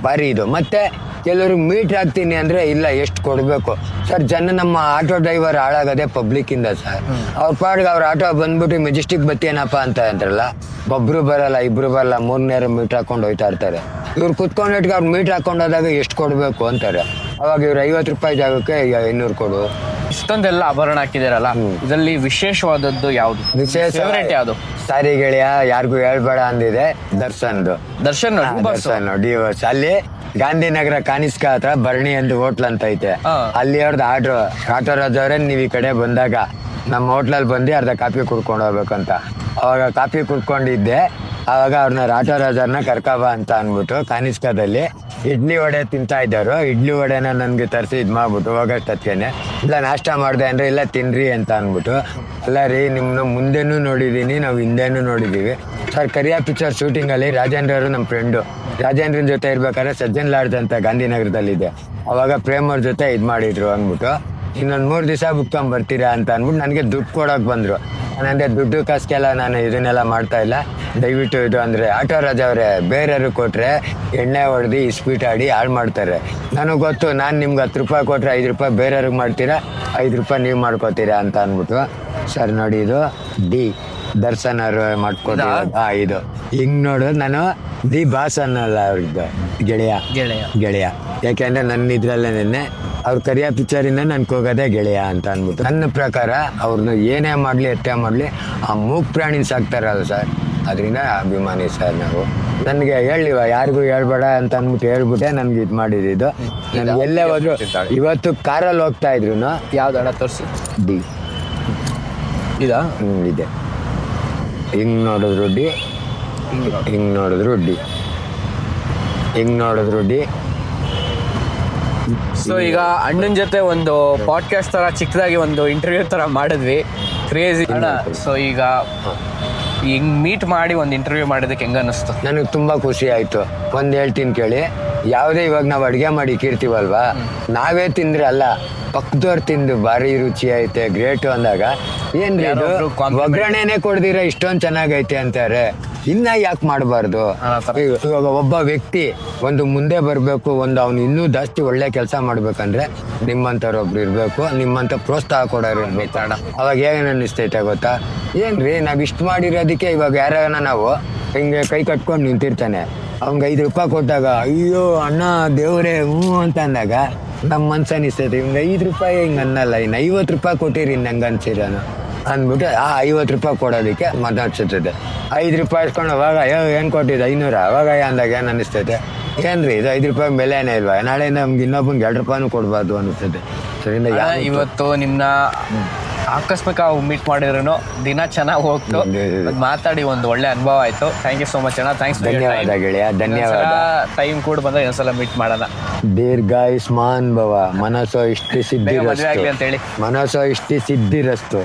ಭಾರಿ ಇದು. ಮತ್ತೆ ಕೆಲವ್ರಿಗೆ ಮೀಟ್ರ್ ಹಾಕ್ತೀನಿ ಅಂದರೆ ಇಲ್ಲ ಎಷ್ಟು ಕೊಡಬೇಕು ಸರ್. ನಮ್ಮ ಆಟೋ ಡ್ರೈವರ್ ಹಾಳಾಗೋದೇ ಪಬ್ಲಿಕ್ಕಿಂದ ಸರ್. ಅವ್ರ ಪಾಡಿಗೆ ಅವ್ರ ಆಟೋ ಬಂದ್ಬಿಟ್ಟು ಮೆಜೆಸ್ಟಿಕ್ ಬತ್ತೇನಪ್ಪ ಅಂತ ಅಂತಾರಲ್ಲ, ಒಬ್ಬರು ಬರಲ್ಲ, ಇಬ್ಬರು ಬರಲ್ಲ, ಮೂರನೇರು ಮೀಟ್ರ್ ಹಾಕೊಂಡು ಹೋಯ್ತಾ ಇರ್ತಾರೆ. ಇವ್ರು ಕುತ್ಕೊಂಡಿಟ್ಗೆ ಅವ್ರು ಮೀಟ್ರ್ ಹಾಕೊಂಡು ಹೋದಾಗ ಎಷ್ಟು ಕೊಡಬೇಕು ಅಂತಾರೆ. ಅವಾಗ ಇವ್ರು 50 ರೂಪಾಯಿ ಜಾಗಕ್ಕೆ 500 ಕೊಡು. ಇಷ್ಟೊಂದೆಲ್ಲ ಆಭರಣ ಹಾಕಿದಿರಲ್ಲ, ಇದರಲ್ಲಿ ವಿಶೇಷವಾದದ್ದು ಯಾವುದು? ವಿಶೇಷ ಫೇವರೇಟ್ ಯಾವುದು? ಸಾರಿ ಗೆಳೆಯ, ಯಾರಿಗೂ ಹೇಳ್ಬೇಡ ಅಂದಿದೆ ದರ್ಶನ್ದು. ದರ್ಶನ್ ದರ್ಶನ್ ಡಿವೋರ್ಸ್. ಅಲ್ಲಿ ಗಾಂಧಿನಗರ ಕಾನಿಸ್ಕಾ ಹತ್ರ ಭರಣಿ ಎಂದು ಹೋಟ್ಲ್ ಅಂತ ಐತೆ. ಅಲ್ಲಿ ಅವ್ರದ್ದು ಆಟೋ ರಾಜವ್ರೆ, ನೀವು ಈ ಕಡೆ ಬಂದಾಗ ನಮ್ಮ ಹೋಟ್ಲಲ್ಲಿ ಬಂದು ಅರ್ಧ ಕಾಫಿ ಕುಡ್ಕೊಂಡು ಹೋಗ್ಬೇಕಂತ. ಅವಾಗ ಕಾಫಿ ಕುಡ್ಕೊಂಡಿದ್ದೆ. ಆವಾಗ ಅವ್ರನ್ನ ಆಟೋ ರಾಜರ್ನ ಕರ್ಕಬ ಅಂತ ಅಂದ್ಬಿಟ್ಟು ಕಾನಿಸ್ಕಾದಲ್ಲಿ ಇಡ್ಲಿ ವಡೆ ತಿಂತಾ ಇದ್ದರು. ಇಡ್ಲಿ ವಡೆನ ನನಗೆ ತರಿಸಿ ಇದು ಮಾಡ್ಬಿಟ್ಟು ಹೋಗೋಷ್ಟೊತ್ತಿಗೆ ಇಲ್ಲ ನಾಷ್ಟ ಮಾಡಿದೆ ಅಂದರೆ ಇಲ್ಲ ತಿನ್ರಿ ಅಂತ ಅಂದ್ಬಿಟ್ಟು, ಅಲ್ಲ ರೀ ನಿಮ್ಮನ್ನ ಮುಂದೆನೂ ನೋಡಿದ್ದೀನಿ, ನಾವು ಹಿಂದೆನೂ ನೋಡಿದ್ದೀವಿ ಸರ್. ಕರಿಯಾ ಪಿಕ್ಚರ್ ಶೂಟಿಂಗಲ್ಲಿ ರಾಜೇಂದ್ರ ಅವರು ನಮ್ಮ ಫ್ರೆಂಡು, ರಾಜೇಂದ್ರನ ಜೊತೆ ಇರ್ಬೇಕಾದ್ರೆ ಸಜ್ಜನ್ ಲಾಡ್ಜ್ ಅಂತ ಗಾಂಧಿನಗರದಲ್ಲಿದೆ. ಅವಾಗ ಪ್ರೇಮ್ ಅವ್ರ ಜೊತೆ ಇದು ಮಾಡಿದ್ರು ಅಂದ್ಬಿಟ್ಟು, ಇನ್ನೊಂದು 3 ದಿವಸ ಬುಕ್ಕೊಂಡ್ ಬರ್ತೀರಾ ಅಂತ ಅಂದ್ಬಿಟ್ಟು ನನಗೆ ದುಡ್ಡು ಕೊಡೋಕೆ ಬಂದರು. ನಾನಂದರೆ ದುಡ್ಡು ಕಾಸಿಗೆಲ್ಲ ನಾನು ಇದನ್ನೆಲ್ಲ ಮಾಡ್ತಾ ಇಲ್ಲ, ದಯವಿಟ್ಟು ಇದು ಅಂದರೆ ಆಟೋ ರಾಜ ಅವರೇ, ಬೇರೆಯವ್ರಿಗೆ ಕೊಟ್ಟರೆ ಎಣ್ಣೆ ಹೊಡೆದು ಇಸ್ಪೀಟ್ ಆಡಿ ಹಾಳು ಮಾಡ್ತಾರೆ. ನನಗೆ ಗೊತ್ತು, ನಾನು ನಿಮ್ಗೆ 10 ರೂಪಾಯಿ ಕೊಟ್ಟರೆ 5 ರೂಪಾಯಿ ಬೇರೆಯವ್ರಿಗೆ ಮಾಡ್ತೀರಾ, 5 ರೂಪಾಯಿ ನೀವು ಮಾಡ್ಕೋತೀರಾ ಅಂತ ಅಂದ್ಬಿಟ್ಟು. ಸರ್ ನೋಡಿ, ಇದು ಡಿ ದರ್ಶನ್ ಅವರು ಮಾಡ್ಕೊಟ್ಟಿರೋದು. ಇದು ಹಿಂಗೆ ನೋಡೋದು, ನಾನು ದಿ ಬಾಸ್ ಅನ್ನಲ್ಲ ಅವ್ರಿಗೆ ಗೆಳೆಯ. ಯಾಕೆಂದರೆ ನನ್ನ ಇದರಲ್ಲೇ ನೆನ್ನೆ ಅವ್ರು ಕರಿಯಾ ಪಿಕ್ಚರಿಂದ ನನ್ಗೆ ಹೋಗೋದೇ ಗೆಳೆಯ ಅಂತ ಅಂದ್ಬಿಟ್ಟು. ನನ್ನ ಪ್ರಕಾರ ಅವ್ರನ್ನ ಏನೇ ಮಾಡಲಿ ಎತ್ತೇ ಮಾಡಲಿ ಆ ಮೂಕ್ ಪ್ರಾಣಿ ಸಾಕ್ತಾರಲ್ಲ ಸರ್, ಅದರಿಂದ ಅಭಿಮಾನಿ ಸರ್ ನಾವು. ನನಗೆ ಹೇಳಿವ ಯಾರಿಗೂ ಹೇಳ್ಬೇಡ ಅಂತ ಅಂದ್ಬಿಟ್ಟು ಹೇಳ್ಬಿಟ್ಟೆ ನನಗೆ ಇದು ಮಾಡಿದ್ದು. ನನಗೆ ಎಲ್ಲೇ ಹೋದ್ರು, ಇವತ್ತು ಕಾರಲ್ಲಿ ಹೋಗ್ತಾ ಇದ್ರು, ಯಾವ್ದಣ್ಣ ತೋರಿಸಿ. ಡಿ ಇದಾ? ಇದೆ. ಹಿಂಗೆ ನೋಡಿದ್ರು ಡಿ, ಹಿಂಗೆ ನೋಡಿದ್ರು ಡಿ, ಹಿಂಗೆ ನೋಡಿದ್ರು ಡಿ. ಸೊ ಈಗ ಅಣ್ಣನ ಜೊತೆ ಒಂದು ಪಾಡ್ಕಾಸ್ಟ್ ತರ ಚಿಕ್ಕದಾಗಿ ಒಂದು ಇಂಟರ್ವ್ಯೂ ತರ ಮಾಡಿದ್ವಿ, ಕ್ರೇಜಿ ಅಣ್ಣ. ಸೊ ಈಗ ಹಿಂಗ್ ಮೀಟ್ ಮಾಡಿ ಒಂದು ಇಂಟರ್ವ್ಯೂ ಮಾಡಿದಕ್ಕೆ ಹೆಂಗ ಅನ್ನಿಸ್ತು? ನನಗೆ ತುಂಬ ಖುಷಿ ಆಯಿತು. ಒಂದು ಹೇಳ್ತೀನಿ ಕೇಳಿ, ಯಾವುದೇ ಇವಾಗ ನಾವು ಅಡುಗೆ ಮಾಡಿ ಇಕ್ಕಿರ್ತೀವಲ್ವಾ, ನಾವೇ ತಿಂದ್ರೆ ಅಲ್ಲ, ಪಕ್ಕದವ್ರು ತಿಂದು ಭಾರಿ ರುಚಿ ಐತೆ ಗ್ರೇಟು ಅಂದಾಗ, ಏನ್ರಿ ಇದು ಒಗ್ಗರಣೆನೇ ಕೊಡ್ದಿರ ಇಷ್ಟೊಂದು ಚೆನ್ನಾಗೈತೆ ಅಂತಾರೆ, ಇನ್ನ ಯಾಕೆ ಮಾಡಬಾರ್ದು? ಇವಾಗ ಒಬ್ಬ ವ್ಯಕ್ತಿ ಒಂದು ಮುಂದೆ ಬರಬೇಕು, ಒಂದು ಅವ್ನು ಇನ್ನೂ ಜಾಸ್ತಿ ಒಳ್ಳೆ ಕೆಲಸ ಮಾಡ್ಬೇಕಂದ್ರೆ ನಿಮ್ಮಂಥವ್ರು ಒಬ್ರು ಇರಬೇಕು, ನಿಮ್ಮಂಥ ಪ್ರೋತ್ಸಾಹ ಕೊಡೋರು ಇರ್ಬೇಕು ಅಣ್ಣ. ಅವಾಗ ಏನು ಅನ್ನಿಸ್ತೈತೆ ಗೊತ್ತಾ? ಏನ್ರಿ ನಾವು ಇಷ್ಟು ಮಾಡಿರೋದಕ್ಕೆ ಇವಾಗ ಯಾರಾನ ನಾವು ಹಿಂಗೆ ಕೈ ಕಟ್ಕೊಂಡು ನಿಂತಿರ್ತಾನೆ, ಅವ್ನಿಗೆ 5 ರೂಪಾಯಿ ಕೊಟ್ಟಾಗ ಅಯ್ಯೋ ಅಣ್ಣ ದೇವ್ರೇ ಹ್ಞೂ ಅಂತ ಅಂದಾಗ ನಮ್ಮ ಮನ್ಸು ಅನಿಸ್ತೈತೆ, ಇವ್ನಿಗೆ 5 ರೂಪಾಯಿ ಹಿಂಗೆ ಅನ್ನಲ್ಲ, ಇನ್ನು 50 ರೂಪಾಯಿ ಕೊಟ್ಟಿರಿ ನಂಗೆ ಅನ್ಸಿರೋನು ಅಂದ್ಬಿಟ್ಟು ಆ 50 ರೂಪಾಯಿ ಕೊಡೋದಕ್ಕೆ ಮಾತಾಡ್ಸುತ್ತದೆ. 5 ರೂಪಾಯಿ ಇಸ್ಕೊಂಡು ಅವಾಗ ಅಯ್ಯೋ ಏನು ಕೊಟ್ಟಿದ್ದು 500, ಅವಾಗ ಅಂದಾಗ ಏನು ಅನ್ನಿಸ್ತೈತೆ, ಏನ್ರಿ ಇದು 5 ರೂಪಾಯಿ ಬೆಲೆನೇ ಇಲ್ವಾ, ನಾಳೆ ನಮ್ಗೆ ಇನ್ನೊಬ್ಬನಿಗೆ 2 ರೂಪಾಯಿನೂ ಕೊಡ್ಬಾರ್ದು ಅನ್ನಿಸ್ತದೆ. ಸರಿಂದ ಇವತ್ತು ನಿಮ್ಮನ್ನ ಆಕಸ್ಮಿಕ ಮೀಟ್ ಮಾಡಿದ್ರು ದಿನ ಚೆನ್ನಾಗಿ ಹೋಗ್ತು, ಮಾತಾಡಿ ಒಂದು ಒಳ್ಳೆ ಅನುಭವ ಆಯ್ತು. ಥ್ಯಾಂಕ್ ಯು ಸೋ ಮಚ್ ಅಣ್ಣ. ಥ್ಯಾಂಕ್ಸ್. ಧನ್ಯವಾದ ಗೆಳೆಯ, ಧನ್ಯವಾದ. ಟೈಮ್ ಕೂಡ ಬಂದ್ರೆ ಇನ್ನೊಂದ್ಸಲ ಮೀಟ್ ಮಾಡೋಣ. ದೀರ್ಘಾಯುಷ್ಮಾನ್ ಭವ, ಮನಸ್ಸೋ ಇಷ್ಟಿ ಸಿದ್ಧಿರಸ್ತು, ಅಂತ ಹೇಳಿ ಮನಸ್ಸೋ ಇಷ್ಟಿ ಸಿದ್ಧಿರಸ್ತು.